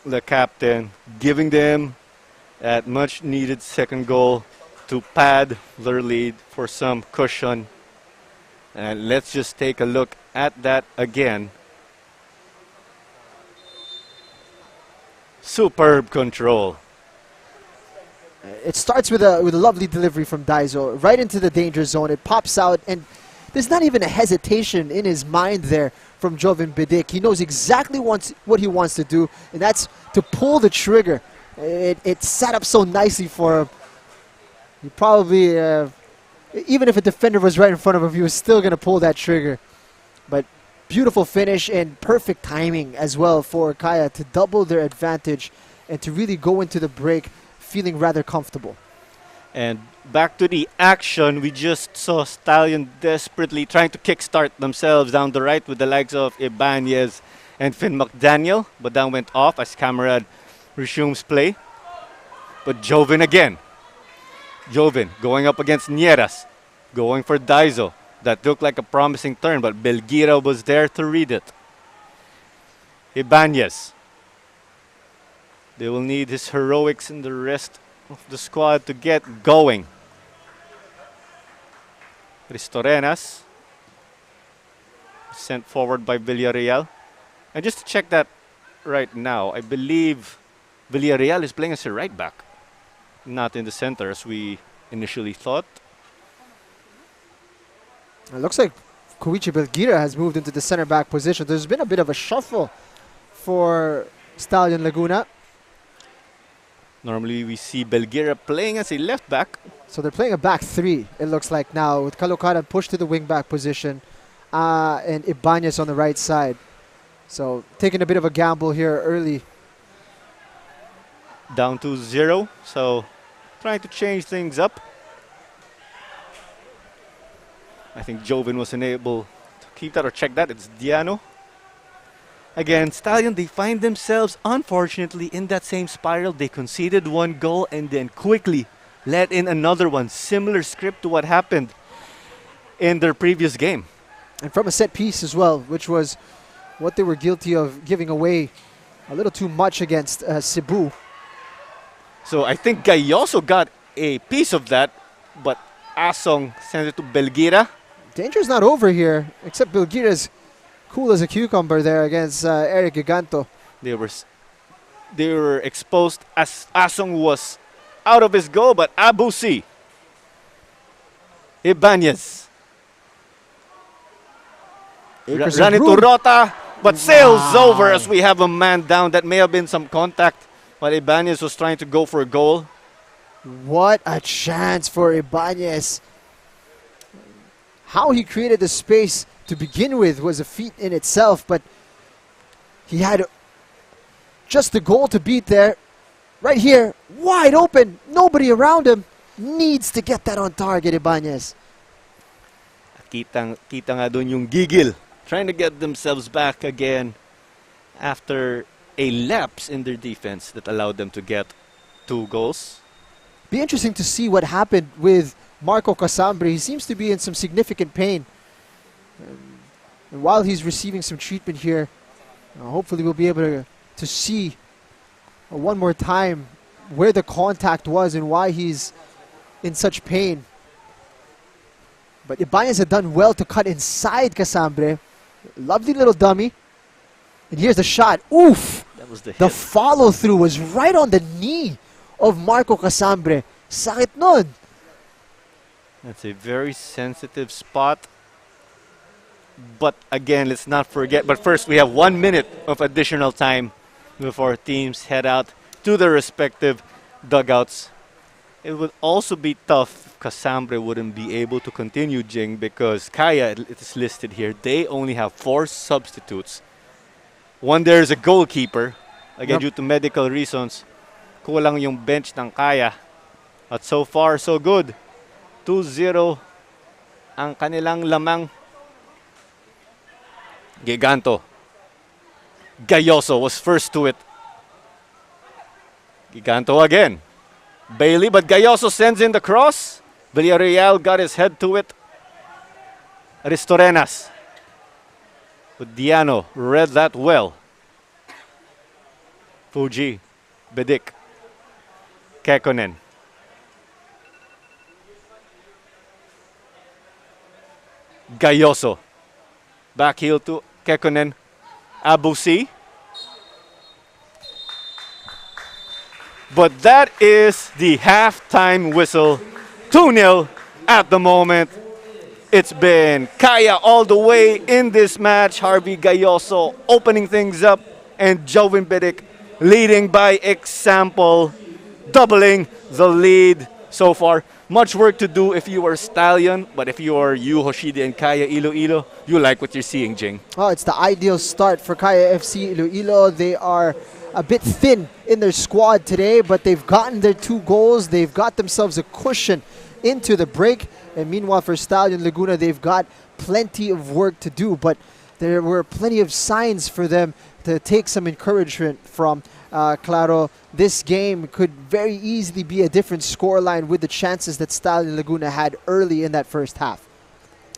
the captain, giving them that much needed second goal to pad their lead for some cushion. And let's just take a look at that again. Superb control. It starts with a lovely delivery from Daiso right into the danger zone. It pops out, and there's not even a hesitation in his mind there from Joven Bidik. He knows exactly what he wants to do, and that's to pull the trigger. It set up so nicely for him. He probably, even if a defender was right in front of him, he was still going to pull that trigger. But beautiful finish and perfect timing as well for Kaya to double their advantage and to really go into the break feeling rather comfortable. And back to the action, we just saw Stallion desperately trying to kickstart themselves down the right with the likes of Ibanez and Finn McDaniel, but that went off as Camarade resumes play. But Joven again. Joven going up against Nieras, going for Daiso. That looked like a promising turn, but Belgira was there to read it. Ibanez. They will need his heroics and the rest of the squad to get going. Ristorenas sent forward by Villarreal. And just to check that right now, I believe Villarreal is playing as a right back, not in the center as we initially thought. It looks like Koichi Belgira has moved into the center back position. There's been a bit of a shuffle for Stallion Laguna. Normally we see Belgira playing as a left back. So they're playing a back three, it looks like now, with Calocada pushed to the wing back position and Ibanez on the right side. So taking a bit of a gamble here early. Down to 0, so trying to change things up. I think Joven was unable to keep that or check that. It's Diano. Again, Stallion, they find themselves, unfortunately, in that same spiral. They conceded one goal and then quickly let in another one. Similar script to what happened in their previous game. And from a set piece as well, which was what they were guilty of giving away a little too much against Cebu. So I think Gayoso got a piece of that, but Asong sent it to Belgira. Danger's not over here, except Belgira's cool as a cucumber there against Eric Giganto. They were exposed as Asong was out of his goal, but Abusi. Ibanez. Ran into Rota, but sails over as we have a man down. That may have been some contact, but Ibanez was trying to go for a goal. What a chance for Ibanez. How he created the space to begin with was a feat in itself, but he had just the goal to beat there. Right here, wide open, nobody around him. Needs to get that on target, Ibanez. Kita nga dun yung gigil, trying to get themselves back again after a lapse in their defense that allowed them to get 2 goals. Be interesting to see what happened with Marco Casambre. He seems to be in some significant pain. And while he's receiving some treatment here, hopefully we'll be able to see one more time where the contact was and why he's in such pain. But Ibanez had done well to cut inside Casambre. Lovely little dummy. And here's the shot. Oof! That was the hit. The follow-through was right on the knee of Marco Casambre. Sakit nun. That's a very sensitive spot. But again, let's not forget. But first, we have 1 minute of additional time before teams head out to their respective dugouts. It would also be tough if Casambre wouldn't be able to continue, Jing, because Kaya, it is listed here, they only have 4 substitutes. One there is a goalkeeper. Again, due to medical reasons, kulang yung bench ng Kaya. But so far, so good. 2-0 ang kanilang lamang. Giganto. Gayoso was first to it. Giganto again. Bailey, but Gayoso sends in the cross. Villarreal got his head to it. Ristorenas. But Diano read that well. Fuji. Bedik. Kekkonen. Gayoso. Back heel to Kekkonen. Abusi. But that is the halftime whistle. 2-0 at the moment. It's been Kaya all the way in this match. Harvey Gayoso opening things up, and Jovin Bidik leading by example, doubling the lead so far. Much work to do if you are Stallion, but if you are Yu Hoshide and Kaya Iloilo, you like what you're seeing, Jing. Oh, it's the ideal start for Kaya FC Iloilo. They are a bit thin in their squad today, but they've gotten their 2 goals. They've got themselves a cushion into the break. And meanwhile, for Stallion Laguna, they've got plenty of work to do. But there were plenty of signs for them to take some encouragement from. Claro, this game could very easily be a different scoreline with the chances that Stallion Laguna had early in that first half.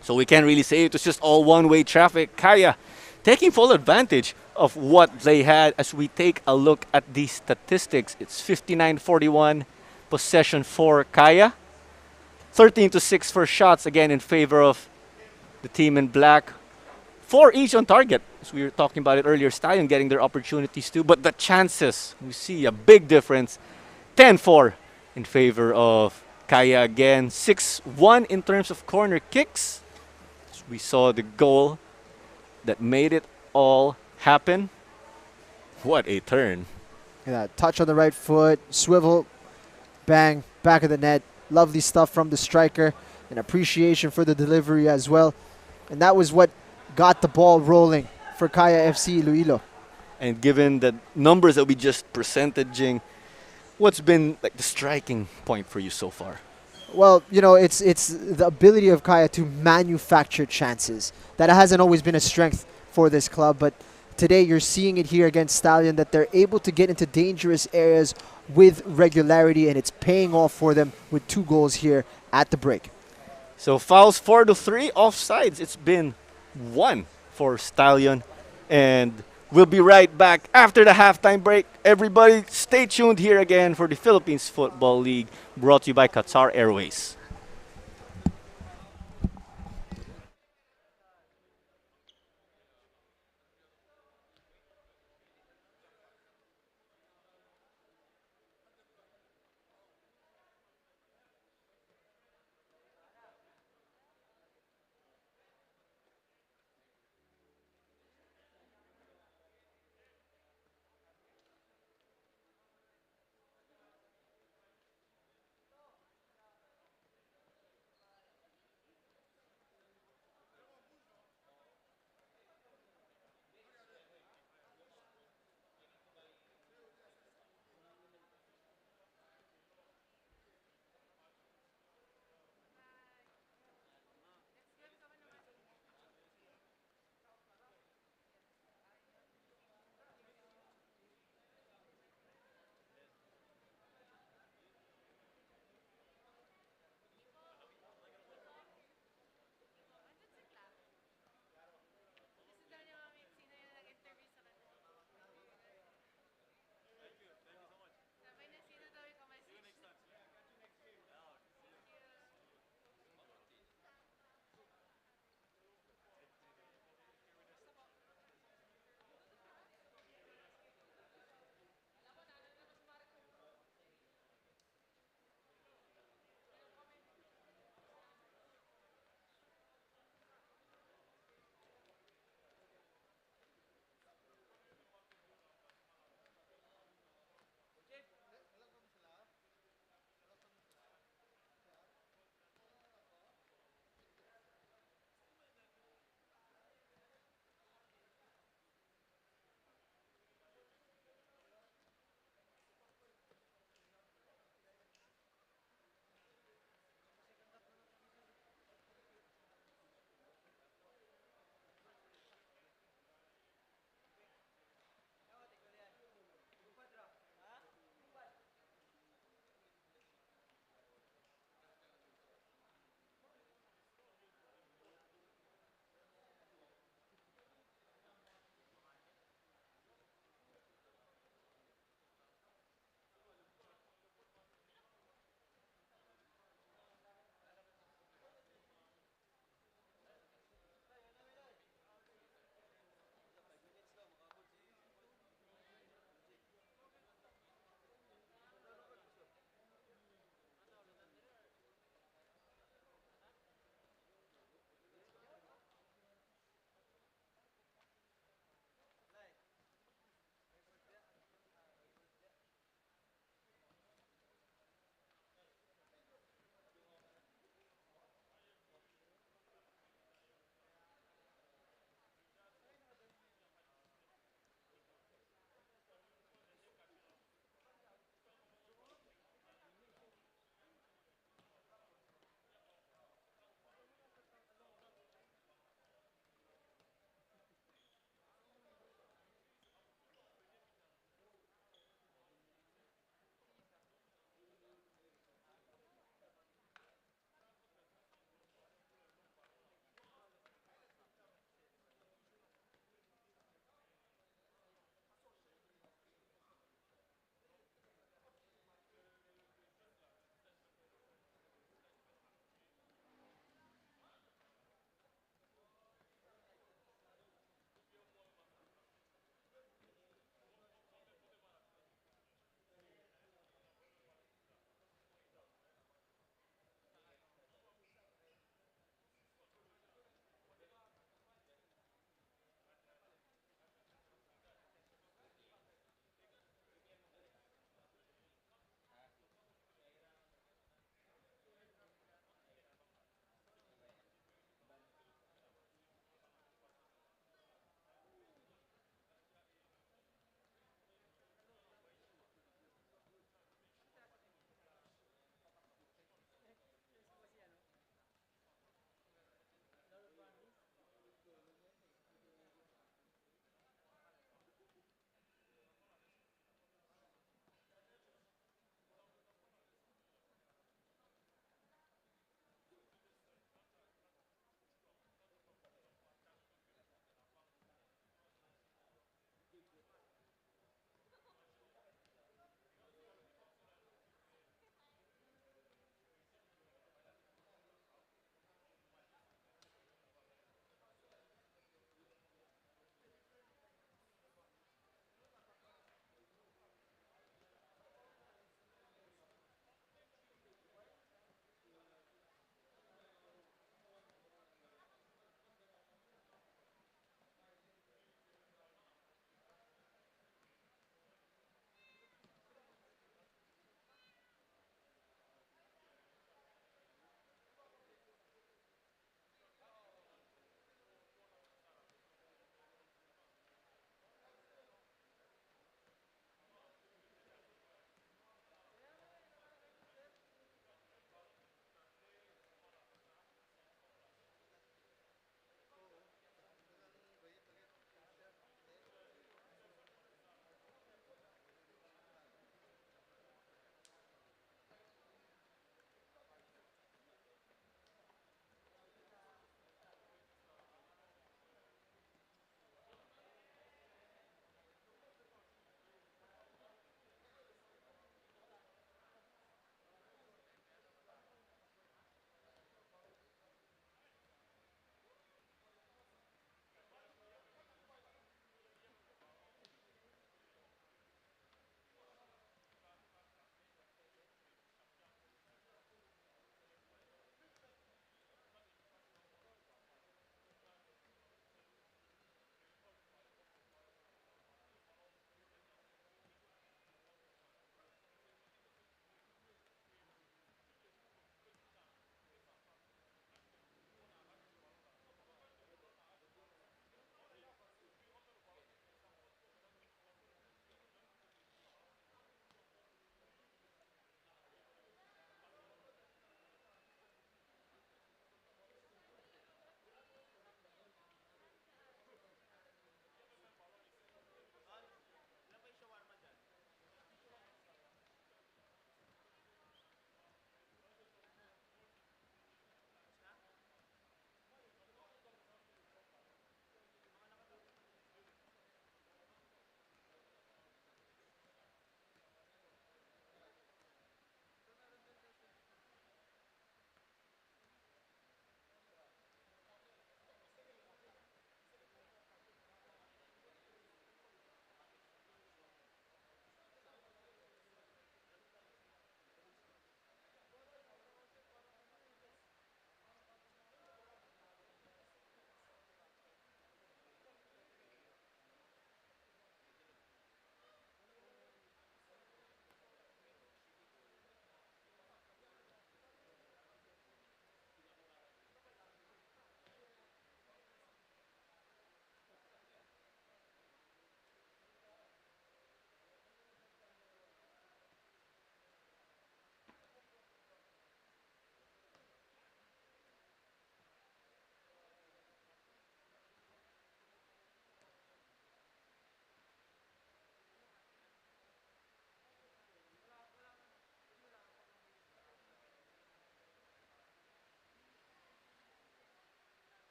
So we can't really say it was just all one-way traffic. Kaya taking full advantage of what they had. As we take a look at the statistics, it's 59-41 possession for Kaya. 13-6 for shots, again in favor of the team in black. 4 each on target, as we were talking about it earlier. Stallion getting their opportunities too, but the chances, we see a big difference. 10-4 in favor of Kaya again. 6-1 in terms of corner kicks. As we saw the goal that made it all happen. What a turn. Yeah, touch on the right foot, swivel, bang, back of the net. Lovely stuff from the striker, and appreciation for the delivery as well. And that was what got the ball rolling for Kaya FC Iloilo. And given the numbers that we just presented, Jing, what's been like the striking point for you so far? Well, you know, it's the ability of Kaya to manufacture chances. That hasn't always been a strength for this club, but today you're seeing it here against Stallion, that they're able to get into dangerous areas with regularity, and it's paying off for them with 2 goals here at the break. So fouls 4-3, offsides. It's been 1 for Stallion. And we'll be right back after the halftime break. Everybody stay tuned here again for the Philippines Football League, brought to you by Qatar Airways.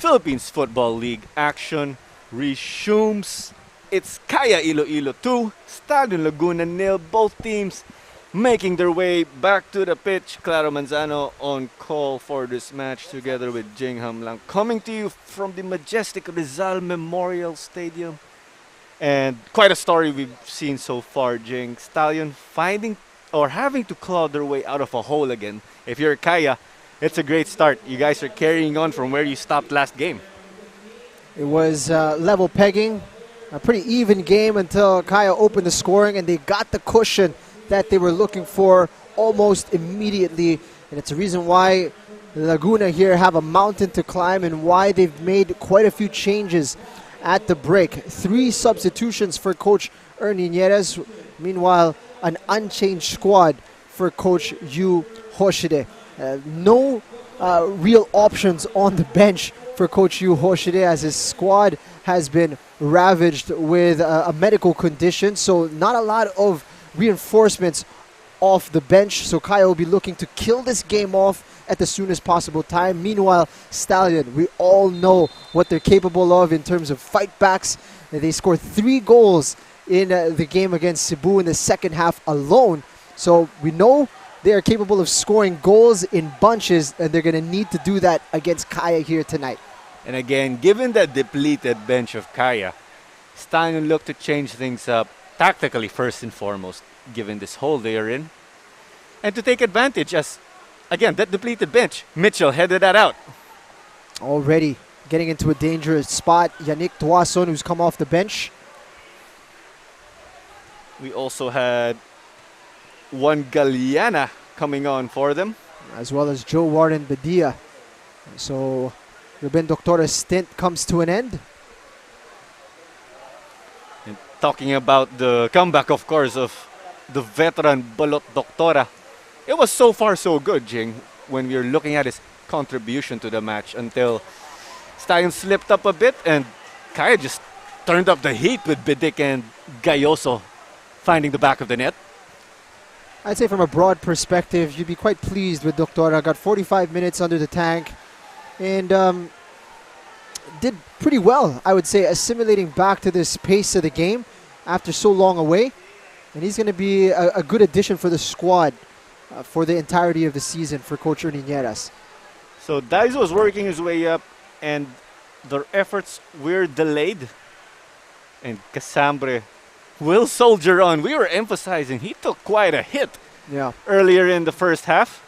Philippines Football League action resumes. It's Kaya Iloilo 2, Stallion Laguna 0. Both teams making their way back to the pitch. Claro Manzano on call for this match together with Jing Hamlang. Coming to you from the majestic Rizal Memorial Stadium. And quite a story we've seen so far, Jing. Stallion finding or having to claw their way out of a hole again. If you're Kaya, it's a great start. You guys are carrying on from where you stopped last game. It was level pegging, a pretty even game until Kaya opened the scoring, and they got the cushion that they were looking for almost immediately. And it's a reason why Laguna here have a mountain to climb and why they've made quite a few changes at the break. 3 substitutions for Coach Ernie Nieres. Meanwhile, an unchanged squad for Coach Yu Hoshide. No real options on the bench for Coach Yu Hoshide, as his squad has been ravaged with a medical condition. So not a lot of reinforcements off the bench. So Kaya will be looking to kill this game off at the soonest possible time. Meanwhile, Stallion, we all know what they're capable of in terms of fight backs. They scored 3 goals in the game against Cebu in the second half alone. So we know they are capable of scoring goals in bunches, and they're going to need to do that against Kaya here tonight. And again, given the depleted bench of Kaya, Stallion looked to change things up tactically first and foremost, given this hole they are in. And to take advantage as, again, that depleted bench, Mitchell headed that out. Already getting into a dangerous spot, Yannick Tuason, who's come off the bench. We also had one Galeana coming on for them, as well as Joe Warren Badia. So Ruben Doctora's stint comes to an end. And talking about the comeback, of course, of the veteran Balot Doctora, it was so far so good, Jing, when we were looking at his contribution to the match, until Stallion slipped up a bit and Kaya just turned up the heat with Bidik and Gayoso finding the back of the net. I'd say from a broad perspective, you'd be quite pleased with Doctora. Got 45 minutes under the tank and did pretty well, I would say, assimilating back to this pace of the game after so long away. And he's going to be a good addition for the squad for the entirety of the season for Coach Ernie Nieres. So Daiso was working his way up, and their efforts were delayed. And Casambre will soldier on. We were emphasizing he took quite a hit earlier in the first half.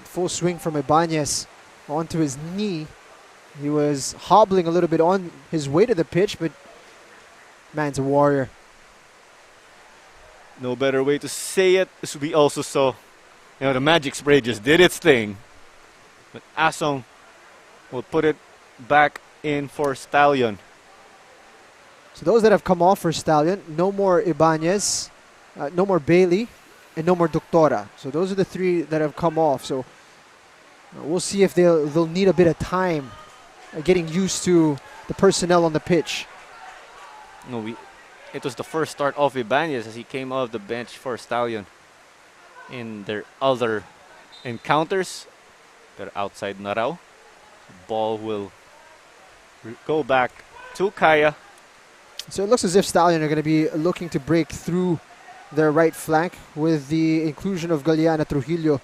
Full swing from Ibanez onto his knee. He was hobbling a little bit on his way to the pitch, but man's a warrior. No better way to say it. As we also saw, the magic spray just did its thing. But Asong will put it back in for Stallion. So those that have come off for Stallion, no more Ibanez, no more Bailey, and no more Doctora. So those are the 3 that have come off. So we'll see if they'll need a bit of time getting used to the personnel on the pitch. It was the first start of Ibanez as he came off the bench for Stallion in their other encounters. They're outside Narao. Ball will go back to Kaya. So it looks as if Stallion are going to be looking to break through their right flank with the inclusion of Galeana Trujillo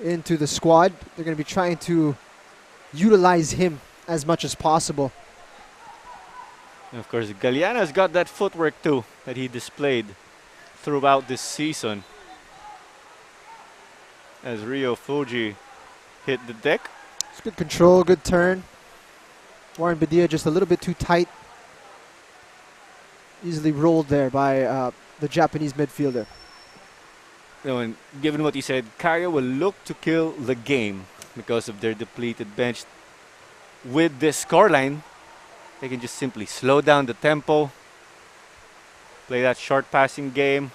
into the squad. They're going to be trying to utilize him as much as possible. And of course, Galeana's got that footwork too that he displayed throughout this season. As Rio Fuji hit the deck. It's good control, good turn. Warren Badia just a little bit too tight. Easily rolled there by the Japanese midfielder. And given what you said, Kaya will look to kill the game because of their depleted bench. With this scoreline, they can just simply slow down the tempo, play that short passing game,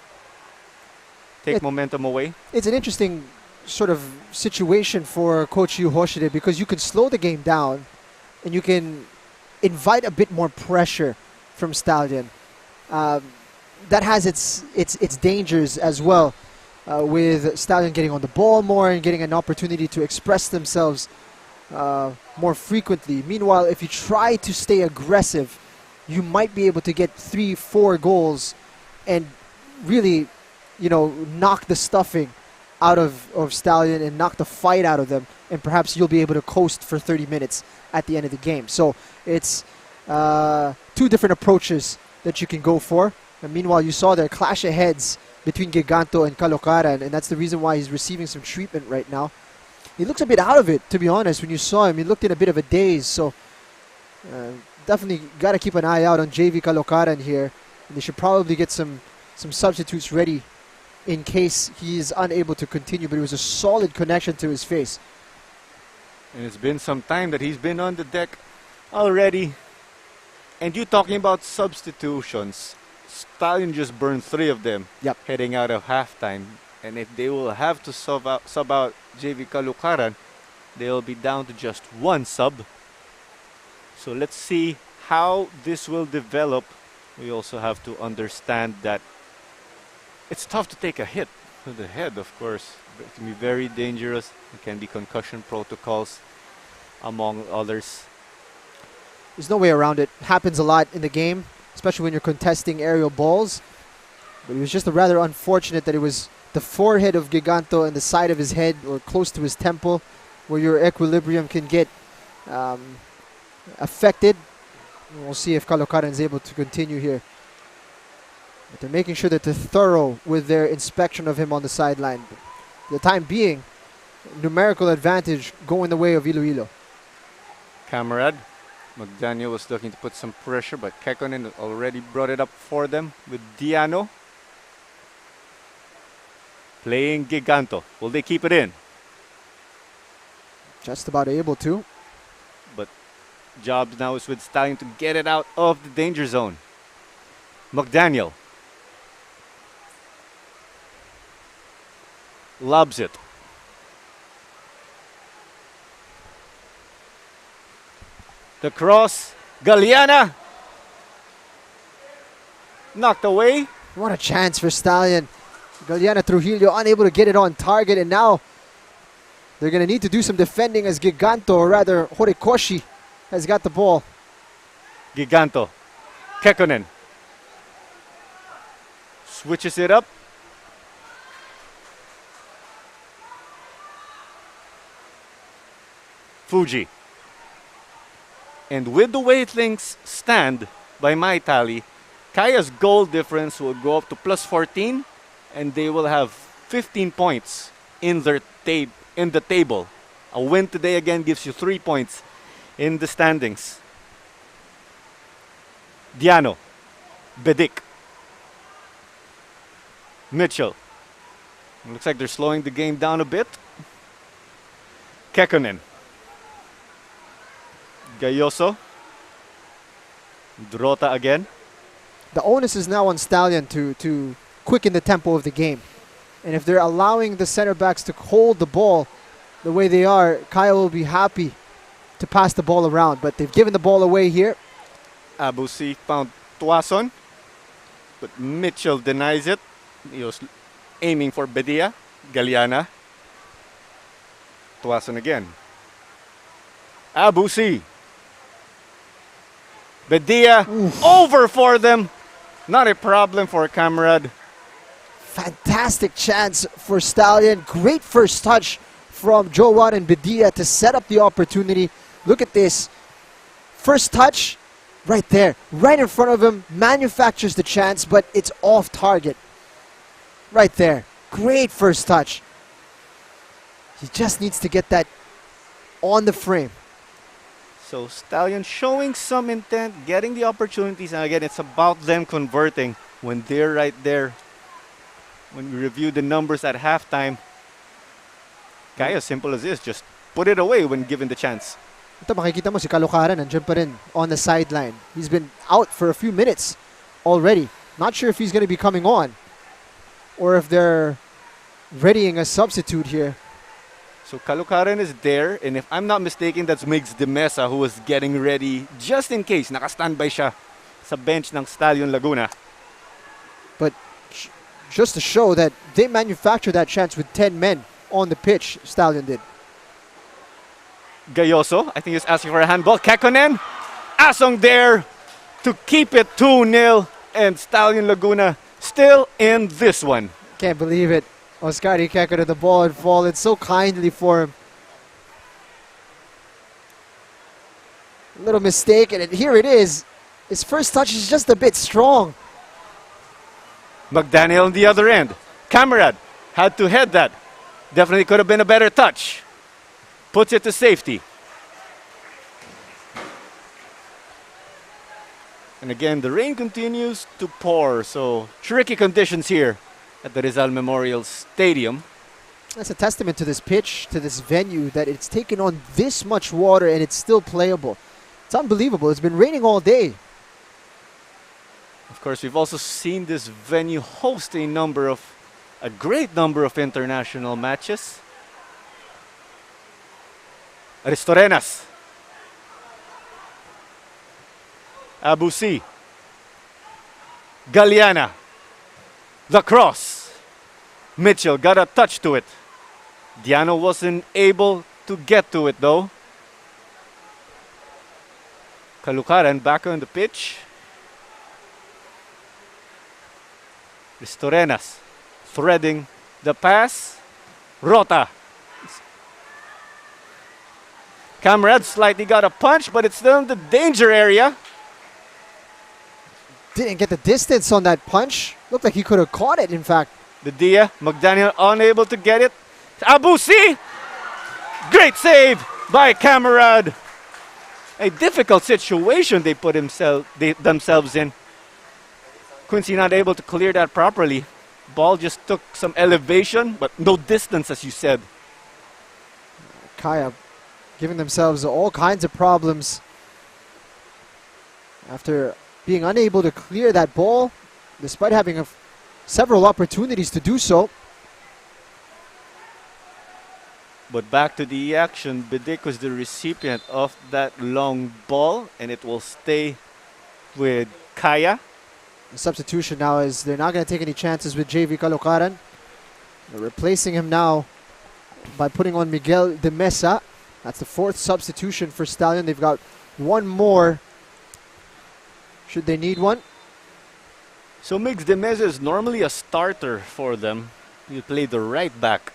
take momentum away. It's an interesting sort of situation for Coach Yu Hoshide, because you can slow the game down and you can invite a bit more pressure from Stallion. That has its dangers as well, with Stallion getting on the ball more and getting an opportunity to express themselves more frequently. Meanwhile, if you try to stay aggressive, you might be able to get 3-4 goals and really, knock the stuffing out of Stallion and knock the fight out of them, and perhaps you'll be able to coast for 30 minutes at the end of the game. So it's two different approaches that you can go for. And meanwhile, you saw there clash of heads between Giganto and Caloocaran, and that's the reason why he's receiving some treatment right now. He looks a bit out of it, to be honest. When you saw him, he looked in a bit of a daze. So definitely got to keep an eye out on JV Caloocaran here. And they should probably get some substitutes ready in case he is unable to continue. But it was a solid connection to his face. And it's been some time that he's been on the deck already. And you talking about substitutions. Stallion just burned 3 of them heading out of halftime. And if they will have to sub out JV Caloocaran, they'll be down to just 1 sub. So let's see how this will develop. We also have to understand that it's tough to take a hit to the head, of course. It can be very dangerous. It can be concussion protocols, among others. There's no way around it. Happens a lot in the game, especially when you're contesting aerial balls. But it was just rather unfortunate that it was the forehead of Giganto and the side of his head or close to his temple where your equilibrium can get affected. We'll see if Caloocaran is able to continue here. But they're making sure that they're thorough with their inspection of him on the sideline. For the time being, numerical advantage going the way of Iloilo. Camarade McDaniel was looking to put some pressure, but Kekkonen already brought it up for them with Diano. Playing Giganto. Will they keep it in? Just about able to. But job now is with Stallion to get it out of the danger zone. McDaniel lobs it. The cross. Galeana. Knocked away. What a chance for Stallion. Galeana Trujillo unable to get it on target, and now they're going to need to do some defending as Giganto, or rather Horikoshi, has got the ball. Giganto. Kekkonen. Switches it up. Fuji. And with the way things stand, by my tally, Kaya's goal difference will go up to plus 14, and they will have 15 points in the table. A win today again gives you 3 points in the standings. Diano. Bedik. Mitchell. Looks like they're slowing the game down a bit. Kekkonen. Gayoso. Drota again. The onus is now on Stallion to quicken the tempo of the game. And if they're allowing the center backs to hold the ball the way they are, Kaya will be happy to pass the ball around. But they've given the ball away here. Abusi found Tuason, but Mitchell denies it. He was aiming for Bedia. Galeana. Tuason again. Abusi. Bedia over for them. Not a problem for Camarade. Fantastic chance for Stallion. Great first touch from Jowan and Bedia to set up the opportunity. Look at this. First touch right there, right in front of him. Manufactures the chance, but it's off target. Right there. Great first touch. He just needs to get that on the frame. So Stallion showing some intent, getting the opportunities, and again, it's about them converting when they're right there. When we review the numbers at halftime, kaya simple as this, just put it away when given the chance. Ito makikita mo si Caloocaran nandiyan pa rin on the sideline. He's been out for a few minutes already. Not sure if he's going to be coming on or if they're readying a substitute here. So Caloocaran is there, and if I'm not mistaken, that's Migs de Mesa who was getting ready just in case. Naka-standby siya sa bench ng Stallion Laguna. But just to show that they manufactured that chance with 10 men on the pitch, Stallion did. Gayoso, I think he's asking for a handball. Kekkonen, Asong there to keep it 2-0, and Stallion Laguna still in this one. Can't believe it. Oscari Kekko to the ball and fallen so kindly for him. Little mistake, and here it is. His first touch is just a bit strong. McDaniel on the other end. Camarad had to head that. Definitely could have been a better touch. Puts it to safety. And again, the rain continues to pour, so tricky conditions here at the Rizal Memorial Stadium. That's a testament to this pitch, to this venue, that it's taken on this much water and it's still playable. It's unbelievable. It's been raining all day. Of course, we've also seen this venue host a great number of international matches. Aristorenas. Abusi. Galeana. The cross. Mitchell got a touch to it. Diano wasn't able to get to it though. Kalukaran back on the pitch. Ristorenas threading the pass. Rota. Camarad slightly got a punch, but it's still in the danger area. Didn't get the distance on that punch. Looked like he could have caught it, in fact. The Dia, McDaniel unable to get it. Abusi! Great save by Camarad. A difficult situation they put themselves in. Quincy not able to clear that properly. Ball just took some elevation, but no distance, as you said. Kaya giving themselves all kinds of problems after being unable to clear that ball, despite having several opportunities to do so. But back to the action, Bidik was the recipient of that long ball, and it will stay with Kaya. The substitution now is they're not going to take any chances with JV Caloocaran. They're replacing him now by putting on Miguel de Mesa. That's the fourth substitution for Stallion. They've got one more should they need one. So Miguel de Mesa is normally a starter for them. He'll play the right back,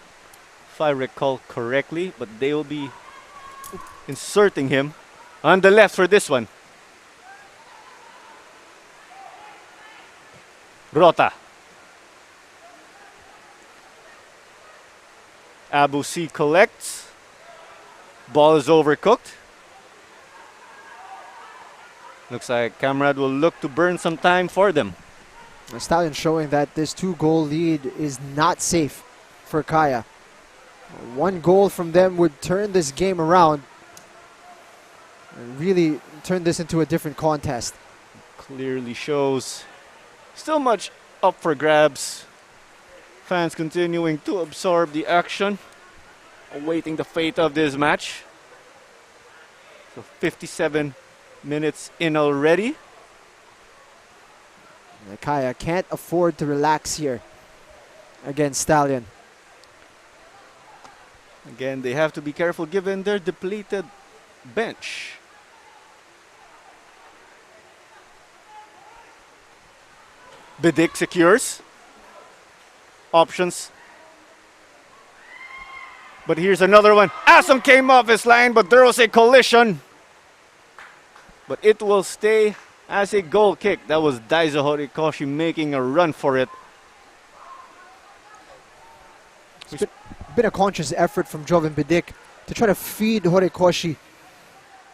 if I recall correctly, but they will be inserting him on the left for this one. Rota. Abusi collects. Ball is overcooked. Looks like Camarad will look to burn some time for them. The Stallion showing that this 2-goal lead is not safe for Kaya. One goal from them would turn this game around and really turn this into a different contest. Clearly shows still much up for grabs. Fans continuing to absorb the action, awaiting the fate of this match. So 57 minutes in already. Kaya can't afford to relax here against Stallion. Again, they have to be careful given their depleted bench. Bidik secures. Options. But here's another one. Asam came off his line, but there was a collision. But it will stay as a goal kick. That was Daiso Horikoshi making a run for it. It's been a conscious effort from Joven Bidik to try to feed Horikoshi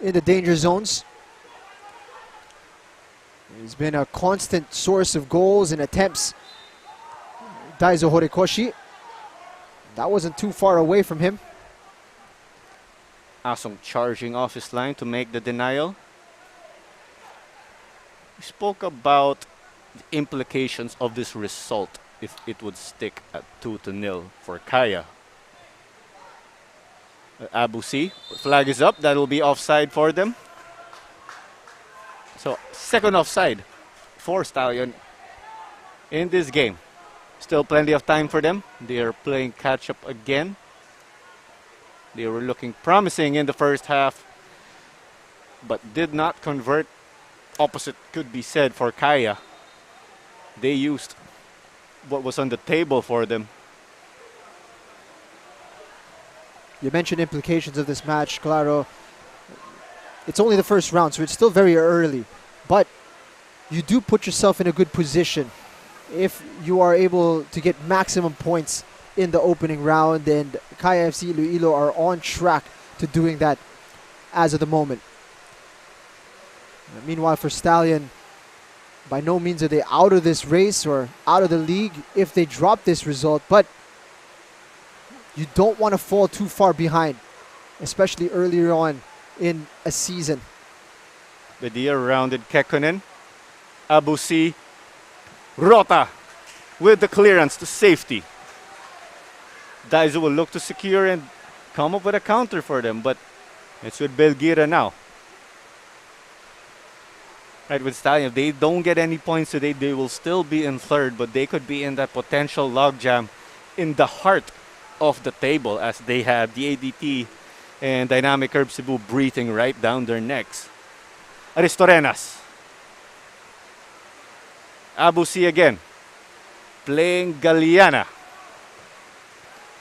in the danger zones. He's been a constant source of goals and attempts. Daiso Horikoshi. That wasn't too far away from him. Asong charging off his line to make the denial. We spoke about the implications of this result if it would stick at 2-0 for Kaya. Abusi, flag is up. That will be offside for them. So second offside for Stallion in this game. Still plenty of time for them. They are playing catch up again. They were looking promising in the first half, but did not convert. Opposite could be said for Kaya. They used what was on the table for them. You mentioned implications of this match, Claro. It's only the first round, so it's still very early. But you do put yourself in a good position if you are able to get maximum points in the opening round, and Kaya FC-Iloilo are on track to doing that as of the moment. Meanwhile, for Stallion, by no means are they out of this race or out of the league if they drop this result, but you don't want to fall too far behind, especially earlier on in a season. Bedia rounded Kekkonen. Abusi. Rota with the clearance to safety. Daiso will look to secure and come up with a counter for them, but it's with Belgira now. Right, with Stallion, if they don't get any points today, they will still be in third, but they could be in that potential logjam in the heart of the table as they have the ADT and Dynamic Curb Cebu breathing right down their necks. Aristorenas. Abusi again. Playing Galiana.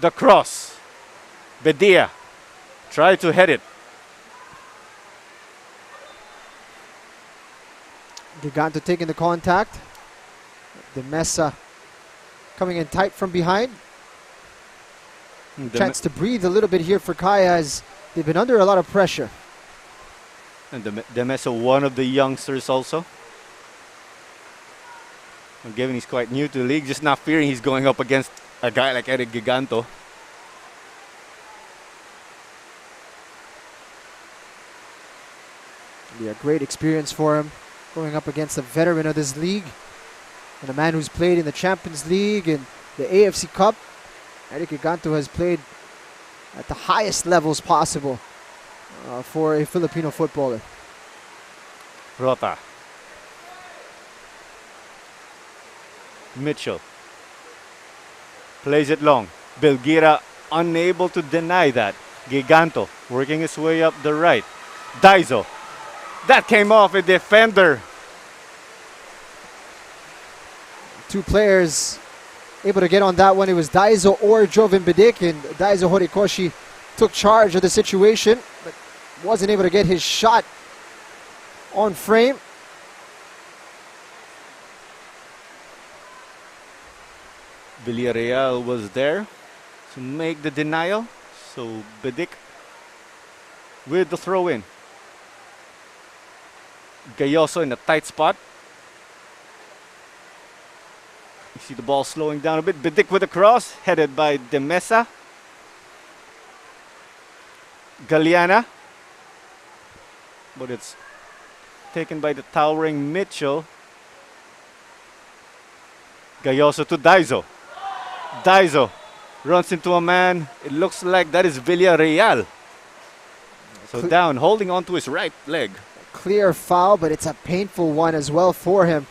The cross. Bedia. Try to head it. Giganto taking the contact. The Mesa coming in tight from behind. Chance to breathe a little bit here for Kaya as they've been under a lot of pressure. And the Mesa, one of the youngsters also. Given he's quite new to the league, just not fearing he's going up against a guy like Eric Giganto. It'll be a great experience for him, going up against a veteran of this league and a man who's played in the Champions League and the AFC Cup. Eric Giganto has played at the highest levels possible for a Filipino footballer. Rota. Mitchell. Plays it long. Belgira unable to deny that. Giganto working his way up the right. Daiso. That came off a defender. Two players able to get on that one. It was Daiso or Joven Bidik, and Daiso Horikoshi took charge of the situation, but wasn't able to get his shot on frame. Villarreal was there to make the denial. So Bidik with the throw in. Gayoso in a tight spot. You see the ball slowing down a bit. Bidik with a cross, headed by De Mesa. Galiana. But it's taken by the towering Mitchell. Gayoso to Daiso. Daiso runs into a man. It looks like that is Villarreal. So down, holding on to his right leg. Clear foul, but it's a painful one as well for him.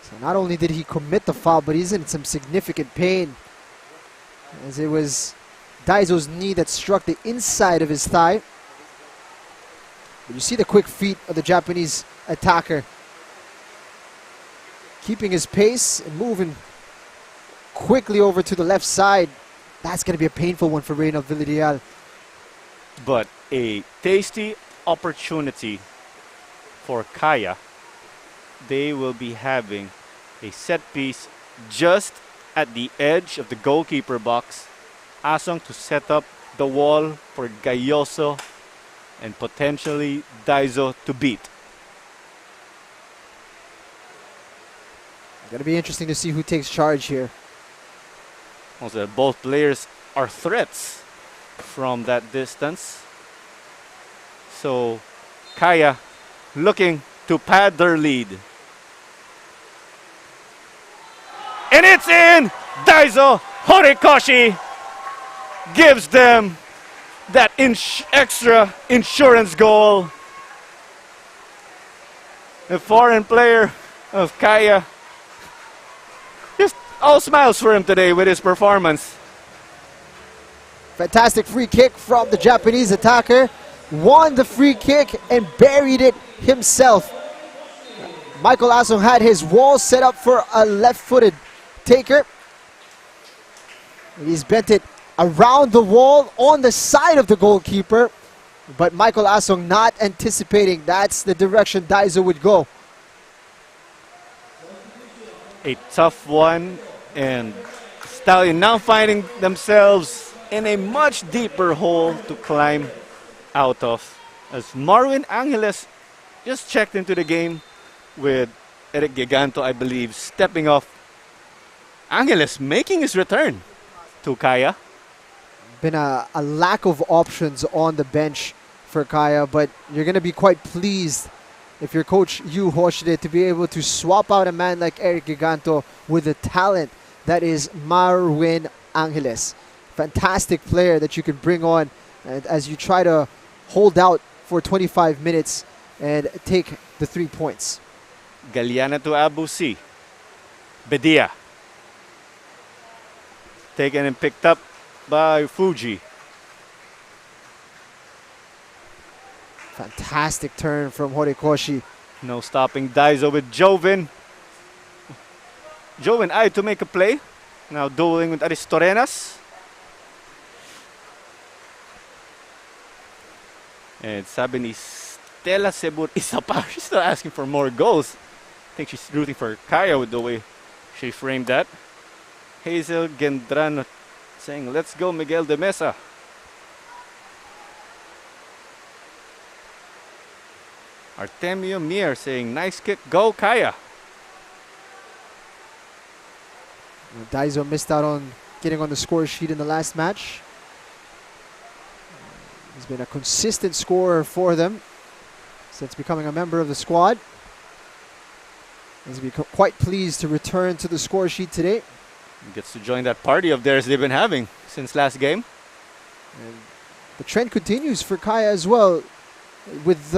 So not only did he commit the foul, but he's in some significant pain, as it was Daiso's knee that struck the inside of his thigh. But you see the quick feet of the Japanese attacker, keeping his pace and moving quickly over to the left side. That's going to be a painful one for Reynald Villarreal. But a tasty opportunity for Kaya. They will be having a set piece just at the edge of the goalkeeper box. Asong to set up the wall for Gayoso and potentially Daiso to beat. Going to be interesting to see who takes charge here. Also, both players are threats from that distance. So, Kaya looking to pad their lead. And it's in! Daiso Horikoshi gives them that extra insurance goal. The foreign player of Kaya, just all smiles for him today with his performance. Fantastic free kick from the Japanese attacker. Won the free kick and buried it himself. Michael Asong had his wall set up for a left-footed taker. He's bent it around the wall on the side of the goalkeeper. But Michael Asong not anticipating that's the direction Daiso would go. A tough one, and Stallion now finding themselves in a much deeper hole to climb out of, as Marwin Angeles just checked into the game with Eric Giganto, I believe, stepping off. Angeles making his return to Kaya. Been a lack of options on the bench for Kaya, but you're going to be quite pleased if you're Coach Yu Hoshide to be able to swap out a man like Eric Giganto with the talent that is Marwin Angeles. Fantastic player that you can bring on as you try to hold out for 25 minutes and take the 3 points. Galiana to Abu C. Bedia. Taken and picked up by Fuji. Fantastic turn from Horikoshi. No stopping Daiso with Jovin. Jovin eyed to make a play. Now dueling with Aristorenas. And sabi ni Stella Sebur isa pa. She's still asking for more goals. I think she's rooting for Kaya with the way she framed that. Hazel Gendrano saying, "Let's go, Miguel de Mesa." Artemio Mier saying, "Nice kick, go Kaya." Daiso missed out on getting on the score sheet in the last match. He's been a consistent scorer for them since becoming a member of the squad. He's been quite pleased to return to the score sheet today. He gets to join that party of theirs they've been having since last game. And the trend continues for Kaya as well, with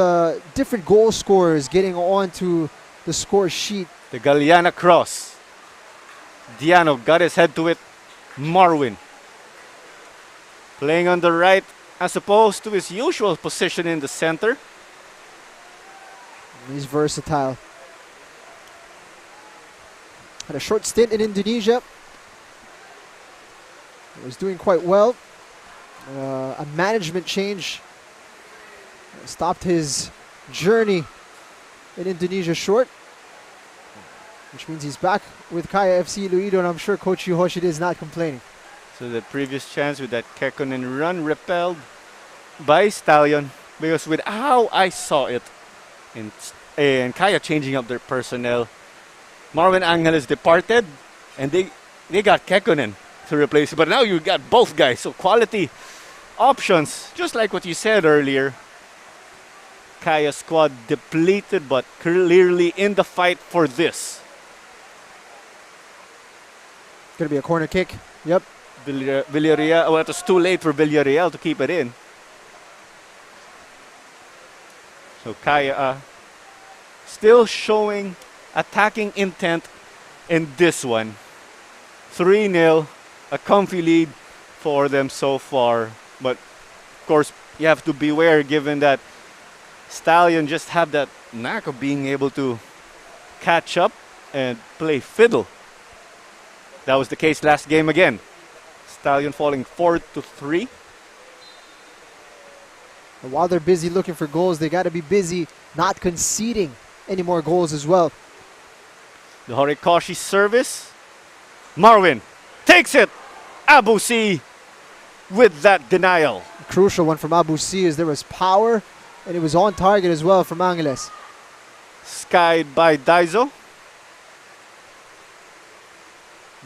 different goal scorers getting onto the score sheet. The Galiana cross. Diano got his head to it. Marwin playing on the right as opposed to his usual position in the center. He's versatile. Had a short stint in Indonesia. He was doing quite well. A management change stopped his journey in Indonesia short, which means he's back with Kaya FC-Iloilo, and I'm sure Coach Yu Hoshide is not complaining. So the previous chance with that Kekkonen run repelled by Stallion, because with how I saw it, and Kaya changing up their personnel, Marvin Angeles departed, and they got Kekkonen to replace it. But now you got both guys, so quality options, just like what you said earlier. Kaya squad depleted, but clearly in the fight for this. Gonna be a corner kick. Yep. Villarreal, well, it was too late for Villarreal to keep it in. So Kaya still showing attacking intent in this one. 3-0, a comfy lead for them so far. But of course, you have to beware given that Stallion just have that knack of being able to catch up and play fiddle. That was the case last game again. Stallion falling 4-3. And while they're busy looking for goals, they got to be busy not conceding any more goals as well. The Horikoshi service. Marwin takes it. Abu C with that denial. Crucial one from Abu C as there was power, and it was on target as well from Angeles. Skied by Daiso.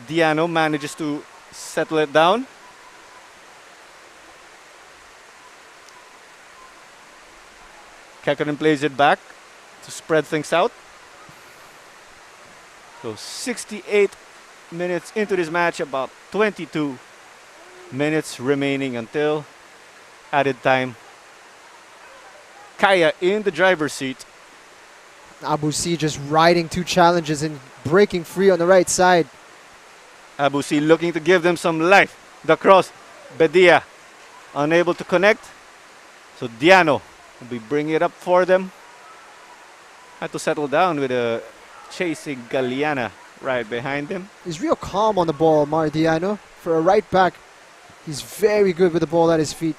Diano manages to settle it down. Kekkonen plays it back to spread things out. So 68 minutes into this match, about 22 minutes remaining until added time. Kaya in the driver's seat. Abu C just riding two challenges and breaking free on the right side. Abu C looking to give them some life. The cross. Bedia unable to connect. So Diano will be bringing it up for them. Had to settle down with a chasing Galiana right behind him. He's real calm on the ball, Mardiano. For a right back, he's very good with the ball at his feet.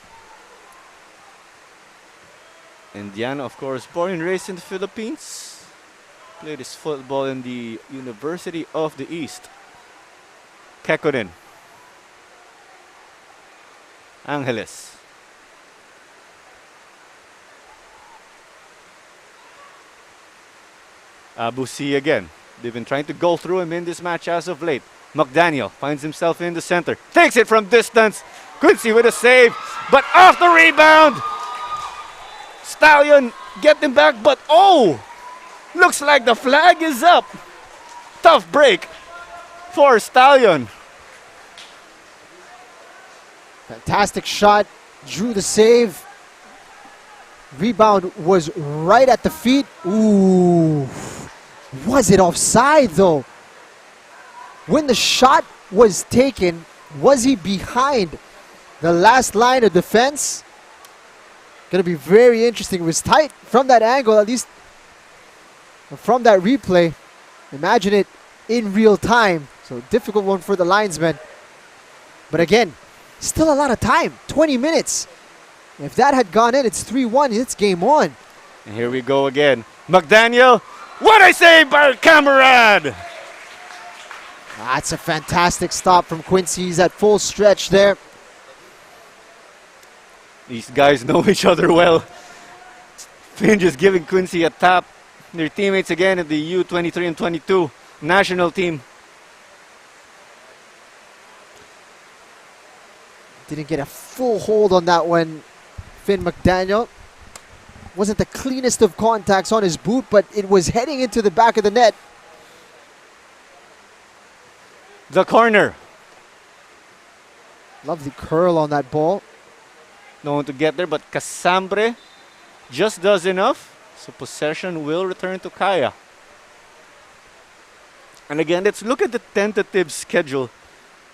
And Diano, of course, born and raised in the Philippines. Played his football in the University of the East. Kekkonen. Angeles. Abusi again. They've been trying to go through him in this match as of late. McDaniel finds himself in the center. Takes it from distance. Quincy with a save. But off the rebound. Stallion getting back. But oh! Looks like the flag is up. Tough break for Stallion. Fantastic shot. Drew the save. Rebound was right at the feet. Ooh. Was it offside though? When the shot was taken, was he behind the last line of defense? Gonna be very interesting. It was tight from that angle, at least from that replay. Imagine it in real time. So difficult one for the linesman. But again, still a lot of time. 20 minutes. If that had gone in, it's 3-1. It's game on. And here we go again. McDaniel. What I say, Camarade? That's a fantastic stop from Quincy. He's at full stretch there. These guys know each other well. Finn just giving Quincy a tap. Their teammates again at the U23 and 22 national team. Didn't get a full hold on that one, Finn McDaniel. Wasn't the cleanest of contacts on his boot, but it was heading into the back of the net. The corner. Lovely curl on that ball. No one to get there, but Casambre just does enough. So possession will return to Kaya. And again, let's look at the tentative schedule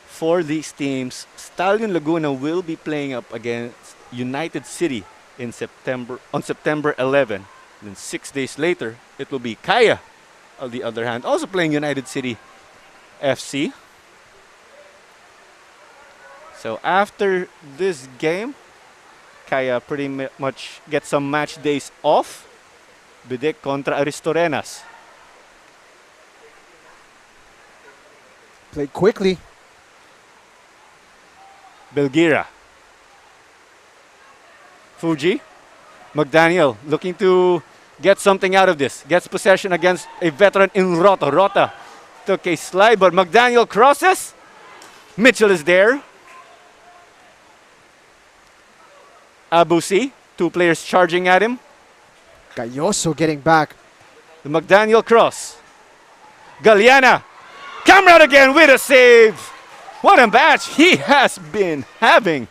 for these teams. Stallion Laguna will be playing up against United City in on September 11. Then 6 days later, it will be Kaya, on the other hand, also playing United City FC. So after this game, Kaya pretty much gets some match days off. Bidek contra Aristorenas. Played quickly. Belgira. Fuji. McDaniel looking to get something out of this. Gets possession against a veteran in Rota. Rota took a slide, but McDaniel crosses. Mitchell is there. Abusi. Two players charging at him. Gayoso getting back. The McDaniel cross. Galiana. Camrad again with a save. What a match he has been having.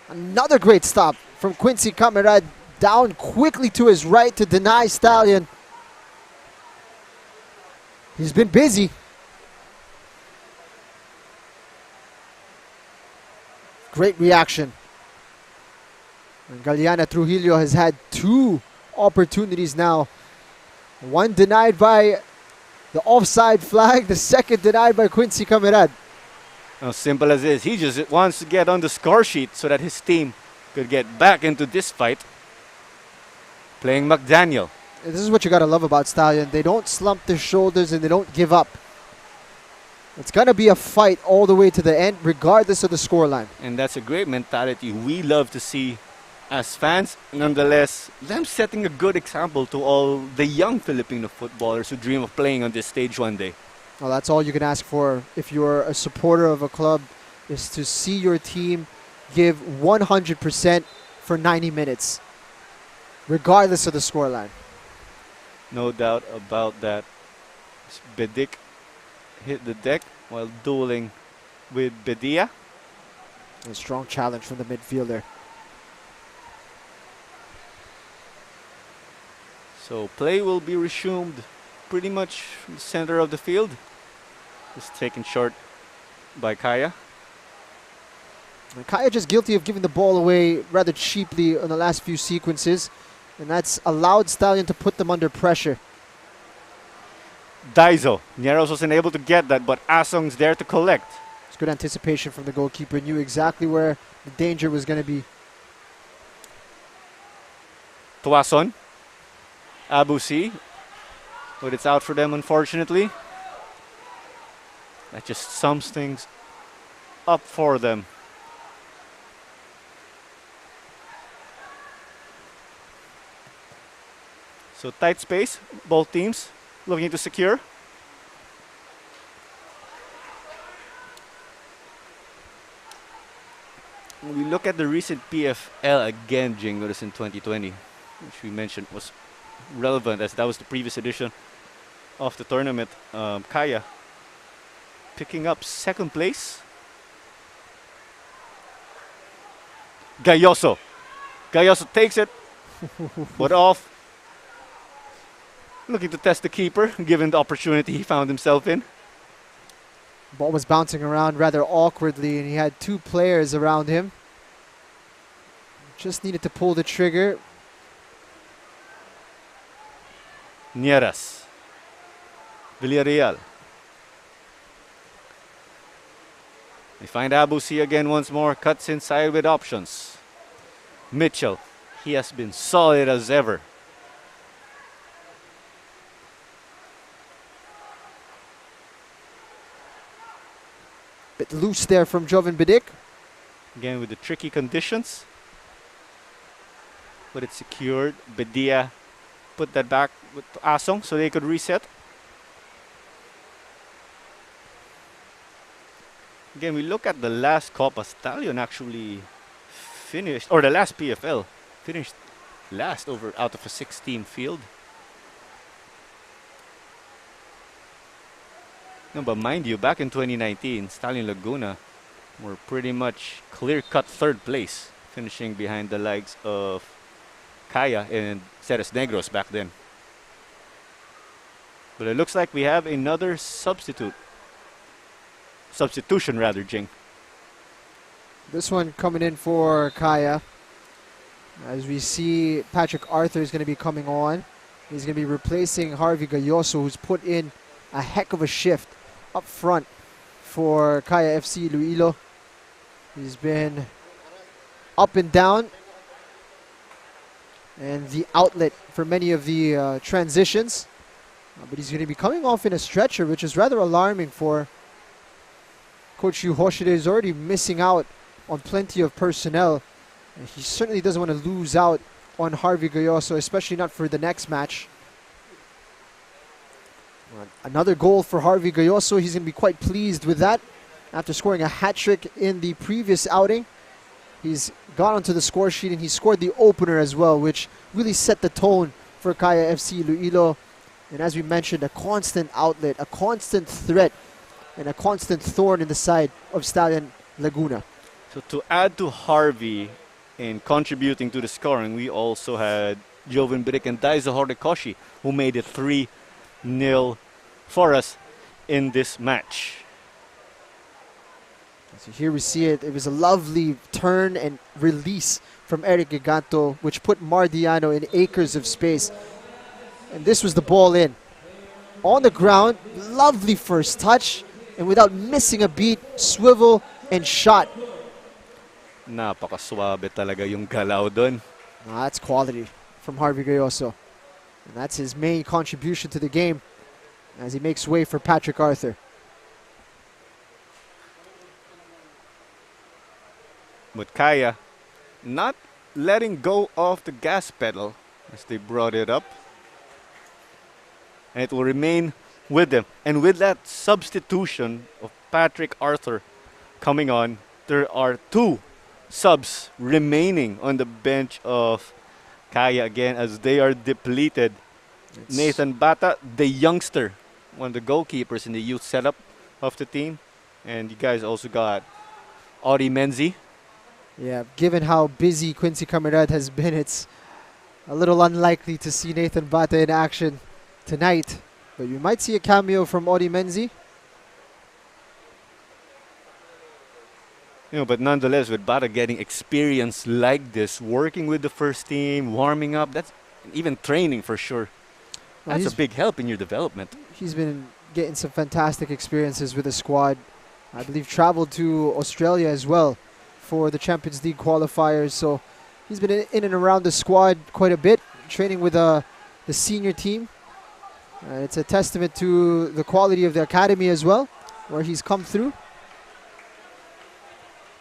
Another great stop from Quincy Camarad, down quickly to his right to deny Stallion. He's been busy. Great reaction. And Galiana Trujillo has had two opportunities now. One denied by the offside flag, the second denied by Quincy Camarad. As simple as this, he just wants to get on the score sheet so that his team could get back into this fight. Playing McDaniel. This is what you got to love about Stallion. They don't slump their shoulders and they don't give up. It's going to be a fight all the way to the end, regardless of the scoreline. And that's a great mentality we love to see as fans. Nonetheless, them setting a good example to all the young Filipino footballers who dream of playing on this stage one day. Well, that's all you can ask for if you're a supporter of a club, is to see your team give 100% for 90 minutes, regardless of the scoreline. No doubt about that. Bedik hit the deck while dueling with Bedia. A strong challenge from the midfielder. So play will be resumed pretty much from the center of the field. Just taken short by Kaya. And Kaya just guilty of giving the ball away rather cheaply in the last few sequences. And that's allowed Stallion to put them under pressure. Daiso. Nieros wasn't able to get that, but Asong's there to collect. It's good anticipation from the goalkeeper. Knew exactly where the danger was going to be. Tuason. Abusi. But it's out for them, unfortunately. That just sums things up for them. So tight space, both teams looking to secure. When we look at the recent PFL again, Jingo, this in 2020, which we mentioned was relevant as that was the previous edition of the tournament. Kaya picking up second place. Gayoso. Gayoso takes it, but off. Looking to test the keeper, given the opportunity he found himself in. Ball was bouncing around rather awkwardly, and he had two players around him. Just needed to pull the trigger. Nieras. Villarreal. They find Abusi again once more, cuts inside with options. Mitchell, he has been solid as ever. Bit loose there from Jovan Bidik. Again with the tricky conditions. But it's secured. Bedia put that back with Asong so they could reset. Again, we look at the last Copa. Stallion actually finished, or the last PFL, finished last out of a 6-team field. No, but mind you, back in 2019, Stallion Laguna were pretty much clear-cut third place, finishing behind the likes of Kaya and Ceres Negros back then. But it looks like we have another substitution rather, Jing. This one coming in for Kaya. As we see, Patrick Arthur is going to be coming on. He's going to be replacing Harvey Gayoso, who's put in a heck of a shift up front for Kaya FC-Iloilo. He's been up and down, and the outlet for many of the transitions. But he's going to be coming off in a stretcher, which is rather alarming for Coach Yu Hoshide. Is already missing out on plenty of personnel. And he certainly doesn't want to lose out on Harvey Gayoso, especially not for the next match. Another goal for Harvey Gayoso. He's going to be quite pleased with that. After scoring a hat-trick in the previous outing, he's got onto the score sheet and he scored the opener as well, which really set the tone for Kaya FC-Iloilo. And as we mentioned, a constant outlet, a constant threat, and a constant thorn in the side of Stallion Laguna. So to add to Harvey in contributing to the scoring, we also had Jovan Bidik and Daiso Horikoshi, who made it 3-0 for us in this match. So here we see it. It was a lovely turn and release from Eric Giganto, which put Mardiano in acres of space. And this was the ball in. On the ground, lovely first touch. And without missing a beat, swivel and shot. Napakaswabe talaga yung galaw dun. That's quality from Harvey Gayoso. And that's his main contribution to the game as he makes way for Patrick Arthur. But Kaya not letting go of the gas pedal as they brought it up. And it will remain with them. And with that substitution of Patrick Arthur coming on, there are 2 subs remaining on the bench of Kaya again as they are depleted. Nathan Bata, the youngster, one of the goalkeepers in the youth setup of the team. And you guys also got Audi Menzi. Yeah, given how busy Quincy Camarad has been, it's a little unlikely to see Nathan Bata in action tonight. But you might see a cameo from Audi Menzi. But nonetheless, with Bata getting experience like this, working with the first team, warming up, that's even training for sure. Well, That's a big help in your development. he's been getting some fantastic experiences with the squad. I believe traveled to Australia as well for the Champions League qualifiers. So he's been in and around the squad quite a bit, training with the senior team. It's a testament to the quality of the academy as well, where he's come through.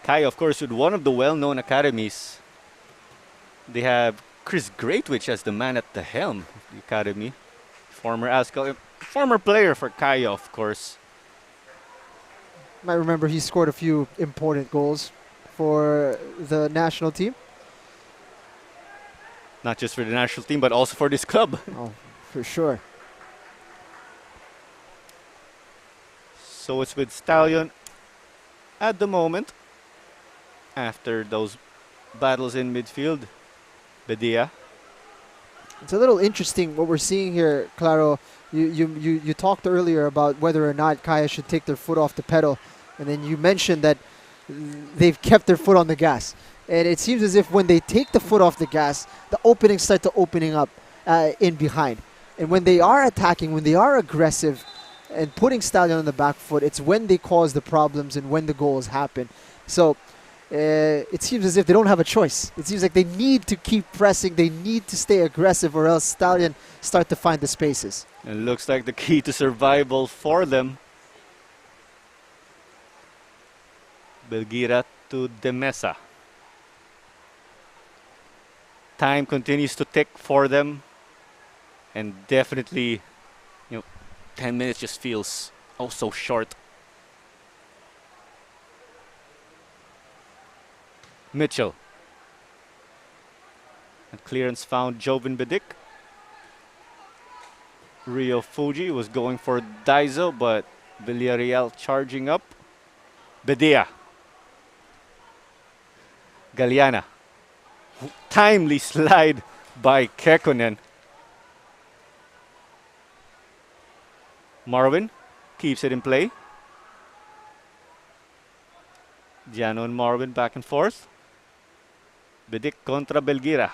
Kai, of course, with one of the well-known academies. They have Chris Greatwich as the man at the helm of the academy. Former player for Kaya, of course. Might remember he scored a few important goals for the national team. Not just for the national team, but also for this club. Oh, for sure. So it's with Stallion at the moment. After those battles in midfield, Bedia. It's a little interesting what we're seeing here, Claro. You talked earlier about whether or not Kaya should take their foot off the pedal, and then you mentioned that they've kept their foot on the gas. And it seems as if when they take the foot off the gas, the openings start to opening up in behind. And when they are attacking, when they are aggressive and putting Stallion on the back foot, it's when they cause the problems and when the goals happen. So it seems as if they don't have a choice. It seems like they need to keep pressing. They need to stay aggressive, or else Stallion start to find the spaces. It looks like the key to survival for them. Belgira to De Mesa. Time continues to tick for them. And definitely, 10 minutes just feels oh so short. Mitchell. And clearance found Joven Bedic. Rio Fuji was going for Daiso, but Villarreal charging up. Bedia. Galeana. Timely slide by Kekkonen. Marvin keeps it in play. Giano and Marvin back and forth. Bedic contra Belgira.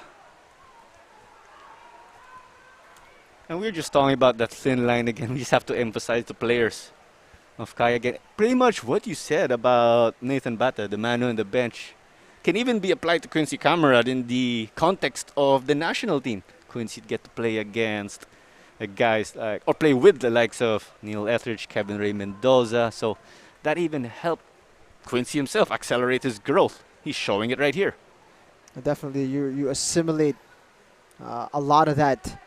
And we're just talking about that thin line again. We just have to emphasize the players of Kaya again. Pretty much what you said about Nathan Bata, the man on the bench, can even be applied to Quincy Camarad in the context of the national team. Quincy get to play against guys like, or play with the likes of Neil Etheridge, Kevin Ray Mendoza. So that even helped Quincy himself accelerate his growth. He's showing it right here. Definitely, you assimilate a lot of that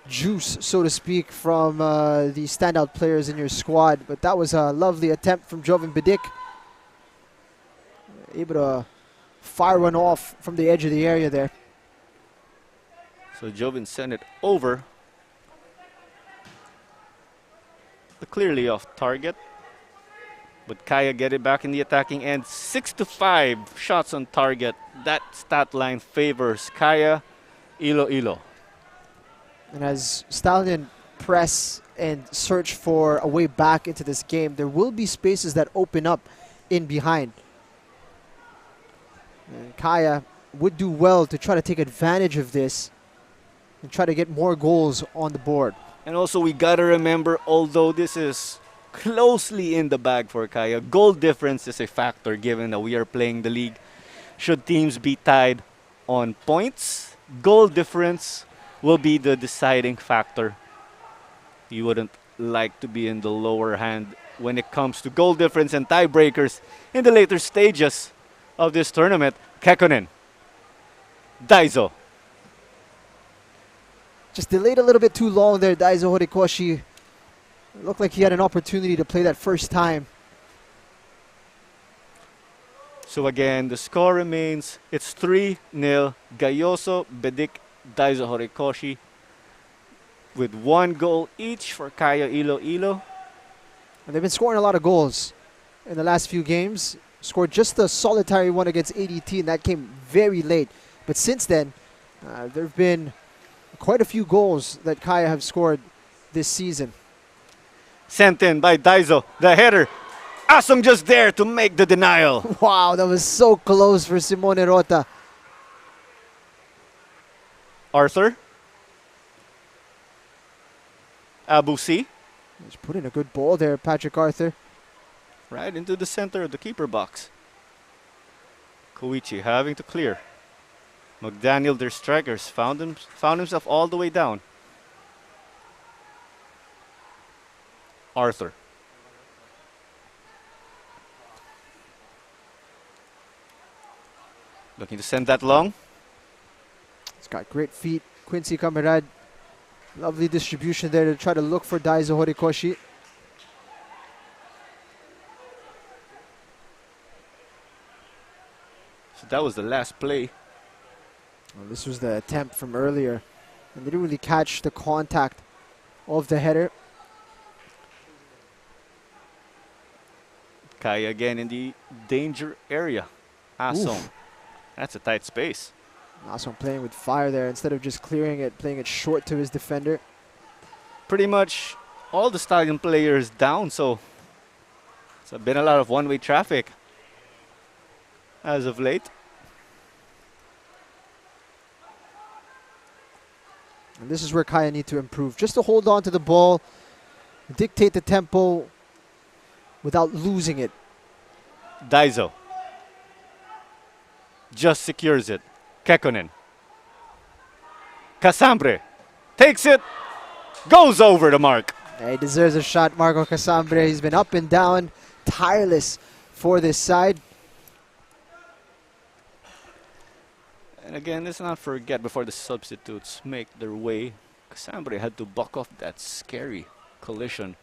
juice, so to speak, from the standout players in your squad. But that was a lovely attempt from Joven Bedic. Able to fire one off from the edge of the area there. So Joven sent it over. But clearly off target. But Kaya get it back in the attacking end. 6-5 shots on target. That stat line favors Kaya Iloilo. And as Stallion press and search for a way back into this game, there will be spaces that open up in behind. And Kaya would do well to try to take advantage of this and try to get more goals on the board. And also we gotta remember, although this is closely in the bag for Kaya, goal difference is a factor given that we are playing the league. Should teams be tied on points, goal difference will be the deciding factor. You wouldn't like to be in the lower hand when it comes to goal difference and tiebreakers in the later stages of this tournament. Kekkonen. Daiso. Just delayed a little bit too long there, Daiso Horikoshi. Looked like he had an opportunity to play that first time. So again, the score remains, it's 3-0. Gayoso, Bedic, Daiso Horikoshi with 1 goal each for Kaya Iloilo. And they've been scoring a lot of goals in the last few games. Scored just a solitary one against ADT, and that came very late. But since then, there have been quite a few goals that Kaya have scored this season. Sent in by Daiso, the header. Asong just there to make the denial. Wow, that was so close for Simone Rota. Arthur. Abusi. He's put in a good ball there, Patrick Arthur. Right into the center of the keeper box. Koichi having to clear. McDaniel, their strikers, found himself all the way down. Arthur. Looking to send that long. He's got great feet. Quincy Camarad. Lovely distribution there to try to look for Daiso Horikoshi. So that was the last play. Well, this was the attempt from earlier. And they didn't really catch the contact of the header. Kaya again in the danger area. Asong. Oof. That's a tight space. Asong playing with fire there. Instead of just clearing it, playing it short to his defender. Pretty much all the Stallion players down, so it's been a lot of one-way traffic as of late. And this is where Kaya need to improve. Just to hold on to the ball, dictate the tempo without losing it. Daiso just secures it. Kekkonen. Casambre takes it, goes over the mark. Yeah, he deserves a shot, Marco Casambre. He's been up and down, tireless for this side. And again, let's not forget, before the substitutes make their way, Casambre had to buck off that scary collision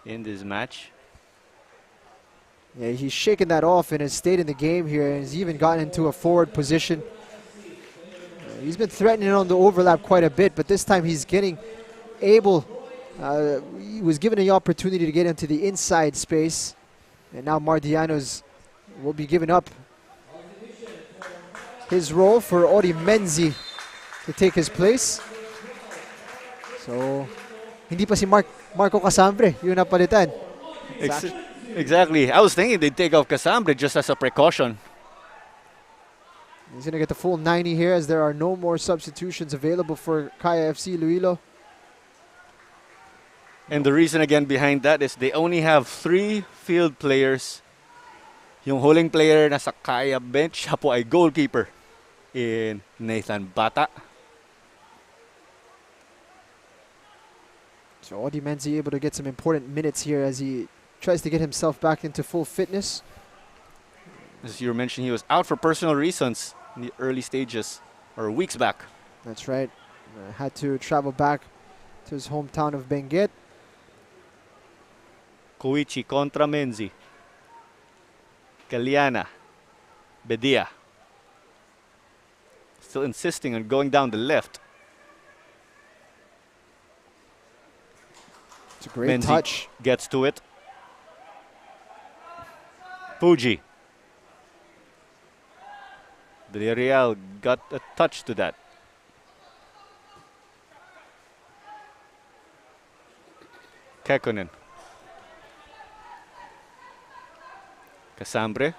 in this match. Yeah, he's shaken that off and has stayed in the game here, and he's even gotten into a forward position. He's been threatening on the overlap quite a bit, but this time he's getting able. He was given the opportunity to get into the inside space, and now Mardianos will be giving up his role for Ori Menzi to take his place. So, hindi pa si Marco Casambre yung napalitan. Exactly. I was thinking they'd take off Casambre just as a precaution. He's going to get the full 90 here, as there are no more substitutions available for Kaya FC-Iloilo. And the reason again behind that is they only have 3 field players. Yung huling player na sa Kaya bench, siya po ay goalkeeper in Nathan Bata. So Odi Menzi able to get some important minutes here as he tries to get himself back into full fitness. As you were mentioning, he was out for personal reasons in the early stages, or weeks back. That's right. Had to travel back to his hometown of Benguet. Koichi contra Menzi. Kaliana. Bedia. Still insisting on going down the left. It's a great Menzi touch. gets to it. Fuji. Villarreal got a touch to that. Kekkonen. Casambre.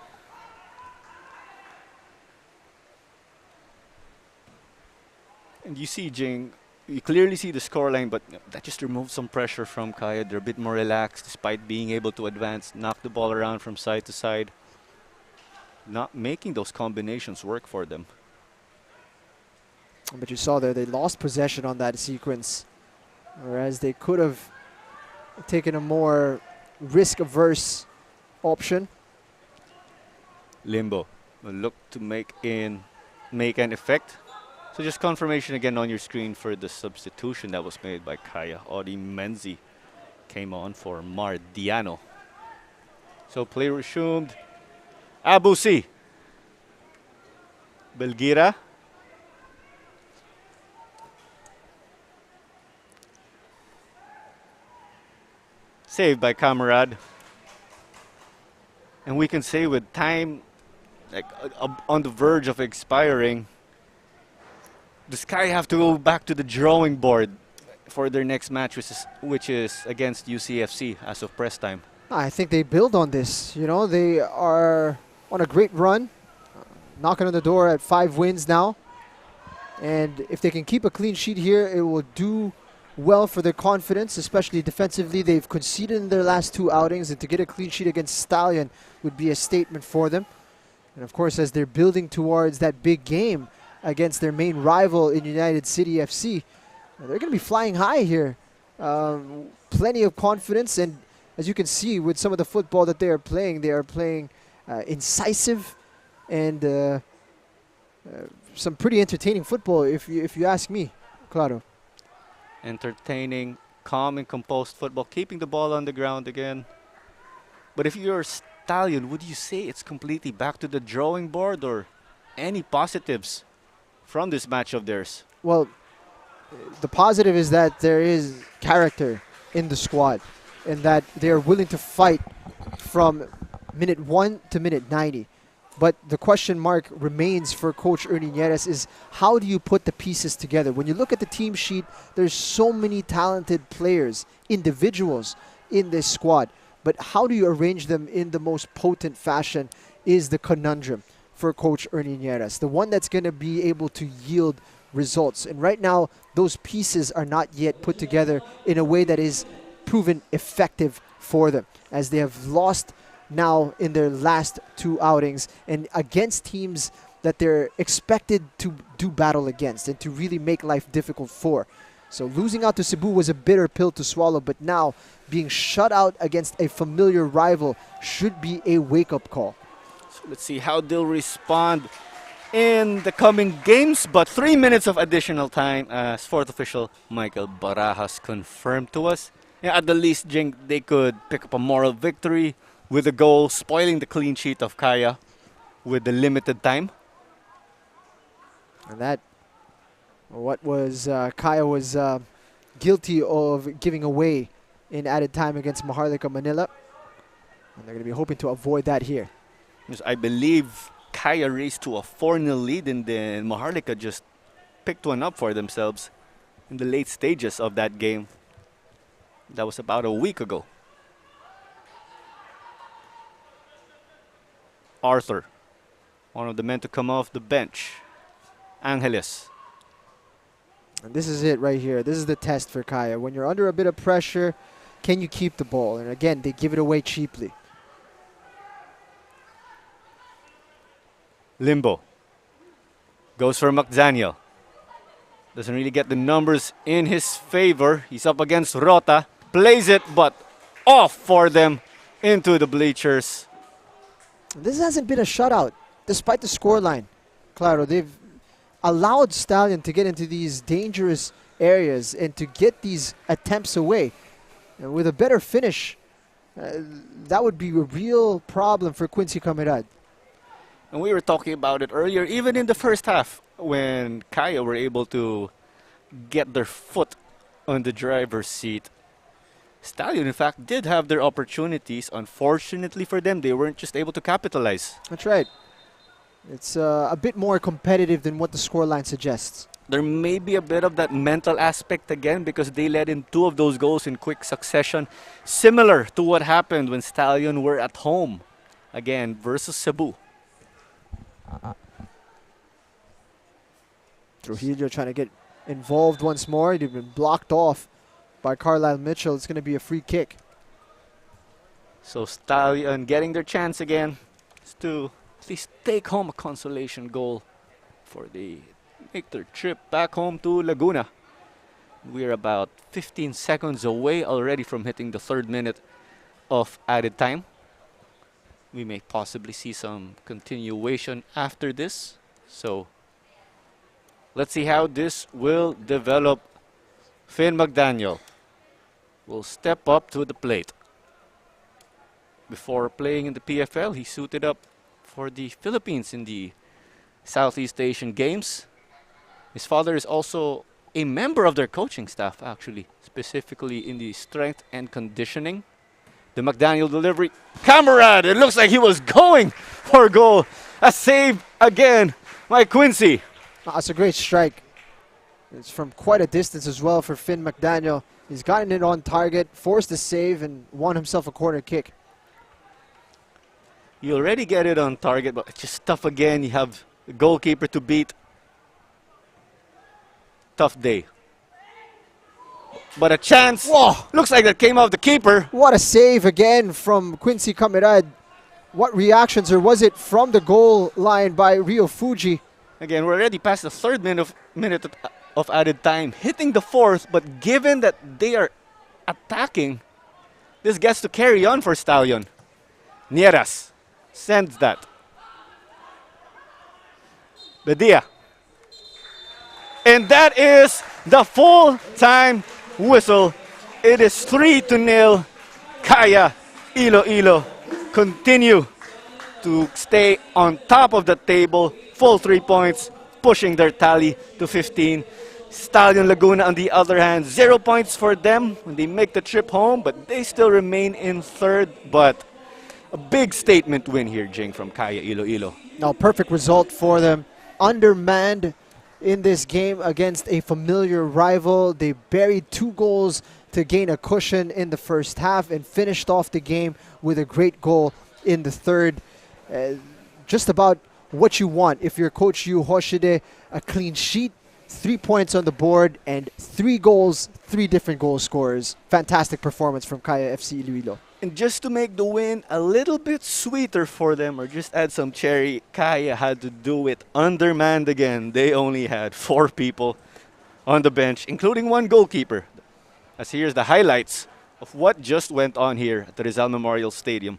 And you see, Jing, you clearly see the scoreline, but that just removes some pressure from Kaya. They're a bit more relaxed despite being able to advance, knock the ball around from side to side. Not making those combinations work for them. But you saw there, they lost possession on that sequence, whereas they could have taken a more risk-averse option. Limbo will look to make an effect. So just confirmation again on your screen for the substitution that was made by Kaya. Odi Menzi came on for Mardiano. So play resumed. Abusi. Belgira. Saved by Camarad. And we can say with time on the verge of expiring, the Sky have to go back to the drawing board for their next match, which is against UCFC as of press time. I think they build on this. You know, they are on a great run, knocking on the door at 5 wins now. And if they can keep a clean sheet here, it will do well for their confidence, especially defensively. They've conceded in their last 2 outings, and to get a clean sheet against Stallion would be a statement for them. And of course, as they're building towards that big game against their main rival in United City FC, they're going to be flying high here. Plenty of confidence, and as you can see with some of the football that they are playing incisive and some pretty entertaining football, if you ask me, Claro. Entertaining, calm and composed football, keeping the ball on the ground again. But if you're Stallion, would you say it's completely back to the drawing board, or any positives from this match of theirs? Well, the positive is that there is character in the squad, and that they are willing to fight from minute 1 to minute 90. But the question mark remains for Coach Ernie Nieres is, how do you put the pieces together? When you look at the team sheet, there's so many talented players, individuals in this squad. But how do you arrange them in the most potent fashion is the conundrum for Coach Ernie Nieres, the one that's going to be able to yield results. And right now, those pieces are not yet put together in a way that is proven effective for them, as they have lost now in their last 2 outings and against teams that they're expected to do battle against and to really make life difficult for. So losing out to Cebu was a bitter pill to swallow, but now being shut out against a familiar rival should be a wake-up call. So let's see how they'll respond in the coming games. But 3 minutes of additional time, as fourth official Michael Barajas confirmed to us. Yeah, at the least, Jing, they could pick up a moral victory with a goal, spoiling the clean sheet of Kaya with the limited time. And that, what was Kaya was guilty of giving away in added time against Maharlika Manila. And they're going to be hoping to avoid that here. Yes, I believe Kaya raced to a 4-0 lead, and then Maharlika just picked one up for themselves in the late stages of that game. That was about a week ago. Arthur, one of the men to come off the bench. Angeles. And this is it right here. This is the test for Kaya. When you're under a bit of pressure, can you keep the ball? And again, they give it away cheaply. Limbo. Goes for McDaniel. Doesn't really get the numbers in his favor. He's up against Rota. Plays it, but off for them into the bleachers. This hasn't been a shutout, despite the scoreline. Claro, they've allowed Stallion to get into these dangerous areas and to get these attempts away. And with a better finish, that would be a real problem for Quincy Camarad. And we were talking about it earlier, even in the first half, when Kaya were able to get their foot on the driver's seat. Stallion, in fact, did have their opportunities. Unfortunately for them, they weren't just able to capitalize. That's right. It's a bit more competitive than what the scoreline suggests. There may be a bit of that mental aspect again, because they led in 2 of those goals in quick succession, similar to what happened when Stallion were at home again versus Cebu. Trujillo trying to get involved once more. He'd been blocked off by Carlisle Mitchell. It's going to be a free kick. So Stallion getting their chance again to at least take home a consolation goal for the make their trip back home to Laguna. We're about 15 seconds away already from hitting the 3rd minute of added time. We may possibly see some continuation after this. So let's see how this will develop. Finn McDaniel will step up to the plate. Before playing in the PFL, he suited up for the Philippines in the Southeast Asian Games. His father is also a member of their coaching staff, actually, specifically in the strength and conditioning. The McDaniel delivery. Camarad, it looks like he was going for a goal. A save again by Quincy. That's a great strike. It's from quite a distance as well for Finn McDaniel. He's gotten it on target, forced a save, and won himself a corner kick. You already get it on target, but it's just tough again. You have the goalkeeper to beat. Tough day. But a chance. Whoa! Looks like that came off the keeper. What a save again from Quincy Camerad. What reactions, or was it from the goal line by Rio Fuji? Again, we're already past the third minute of added time, hitting the fourth, but given that they are attacking, this gets to carry on for Stallion. Nieras sends that. Bedia. And that is the full-time whistle. It is 3-0. Kaya Iloilo continue to stay on top of the table. Full 3 points, pushing their tally to 15. Stallion Laguna, on the other hand, 0 points for them when they make the trip home, but they still remain in third. But a big statement win here, Jing, from Kaya Iloilo. No, perfect result for them. Undermanned in this game against a familiar rival. They buried 2 goals to gain a cushion in the first half and finished off the game with a great goal in the third. Just about what you want if you're Coach Yu Hoshide. A clean sheet, 3 points on the board, and 3 goals, 3 different goal scorers. Fantastic performance from Kaya FC-Iloilo. And just to make the win a little bit sweeter for them, or just add some cherry, Kaya had to do it undermanned again. They only had 4 people on the bench, including 1 goalkeeper. As here's the highlights of what just went on here at the Rizal Memorial Stadium.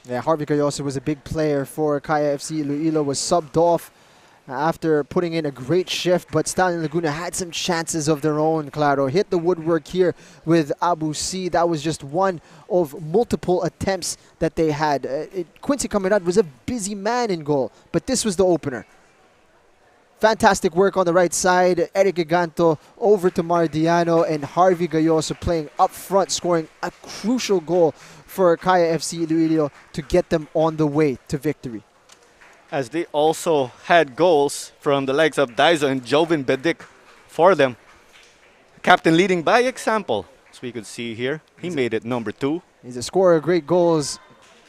Yeah, Harvey Cayoso was a big player for Kaya FC-Iloilo, was subbed off after putting in a great shift, but Stallion Laguna had some chances of their own, Claro. Hit the woodwork here with Abu C. That was just one of multiple attempts that they had. Quincy Camerad was a busy man in goal, but this was the opener. Fantastic work on the right side. Eric Giganto over to Mardiano, and Harvey Gayoso playing up front, scoring a crucial goal for Kaya FC-Iloilo to get them on the way to victory. As they also had goals from the likes of Daizo and Jovin Bedik for them. Captain leading by example, as we could see here. He made it number 2. He's a scorer of great goals,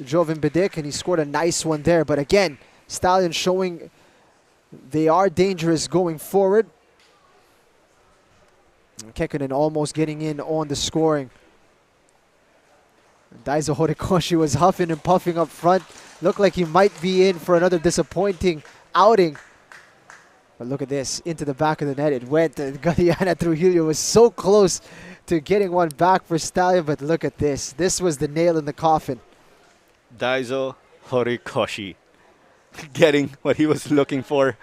Jovin Bedik, and he scored a nice one there. But again, Stallion showing they are dangerous going forward. Kekkonen almost getting in on the scoring. Daizo Horikoshi was huffing and puffing up front. Looked like he might be in for another disappointing outing. But look at this, into the back of the net it went. Gadiana Trujillo was so close to getting one back for Stallion, but look at this. This was the nail in the coffin. Daizo Horikoshi getting what he was looking for.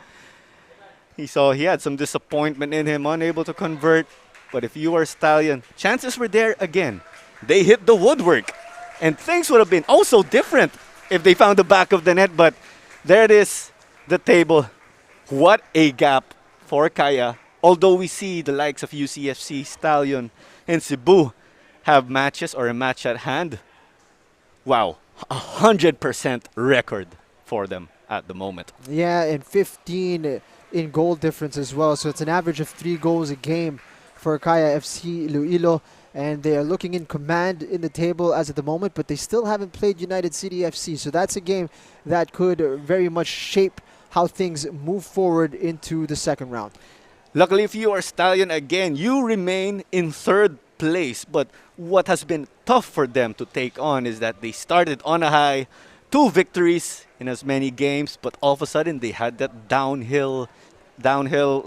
He saw he had some disappointment in him, unable to convert. But if you are Stallion, chances were there again. They hit the woodwork. And things would have been also different if they found the back of the net. But there it is, the table. What a gap for Kaya. Although we see the likes of UCFC, Stallion, and Cebu have matches or a match at hand. Wow, 100% record for them at the moment. Yeah, and 15 in goal difference as well. So it's an average of 3 goals a game for Kaya FC-Iloilo. And they are looking in command in the table as at the moment, but they still haven't played United City FC. So that's a game that could very much shape how things move forward into the second round. Luckily, if you are Stallion again, you remain in third place. But what has been tough for them to take on is that they started on a high, 2 victories in as many games, but all of a sudden they had that downhill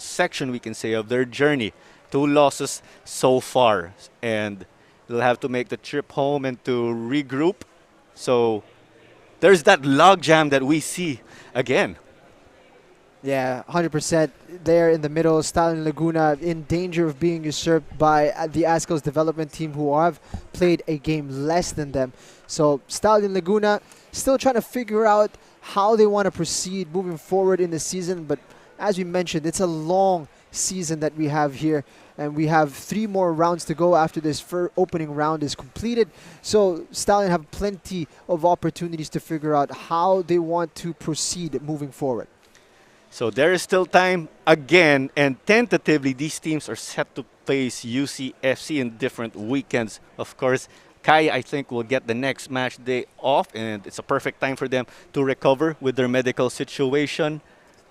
section, we can say, of their journey. 2 losses so far, and they'll have to make the trip home and to regroup. So there's that logjam that we see again. Yeah, 100% there in the middle. Stallion Laguna in danger of being usurped by the Ascos development team, who have played a game less than them. So Stallion Laguna still trying to figure out how they want to proceed moving forward in the season. But as we mentioned, it's a long season that we have here, and we have 3 more rounds to go after this opening round is completed. So Stallion have plenty of opportunities to figure out how they want to proceed moving forward. So there is still time again, and tentatively these teams are set to face UCFC in different weekends. Of course, Kai, I think, will get the next match day off, and it's a perfect time for them to recover with their medical situation.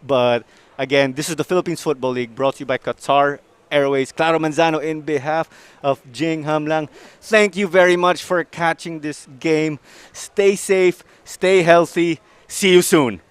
But again, this is the Philippines Football League brought to you by Qatar Airways. Claro Manzano in behalf of Jing Hamlang. Thank you very much for catching this game. Stay safe, stay healthy. See you soon.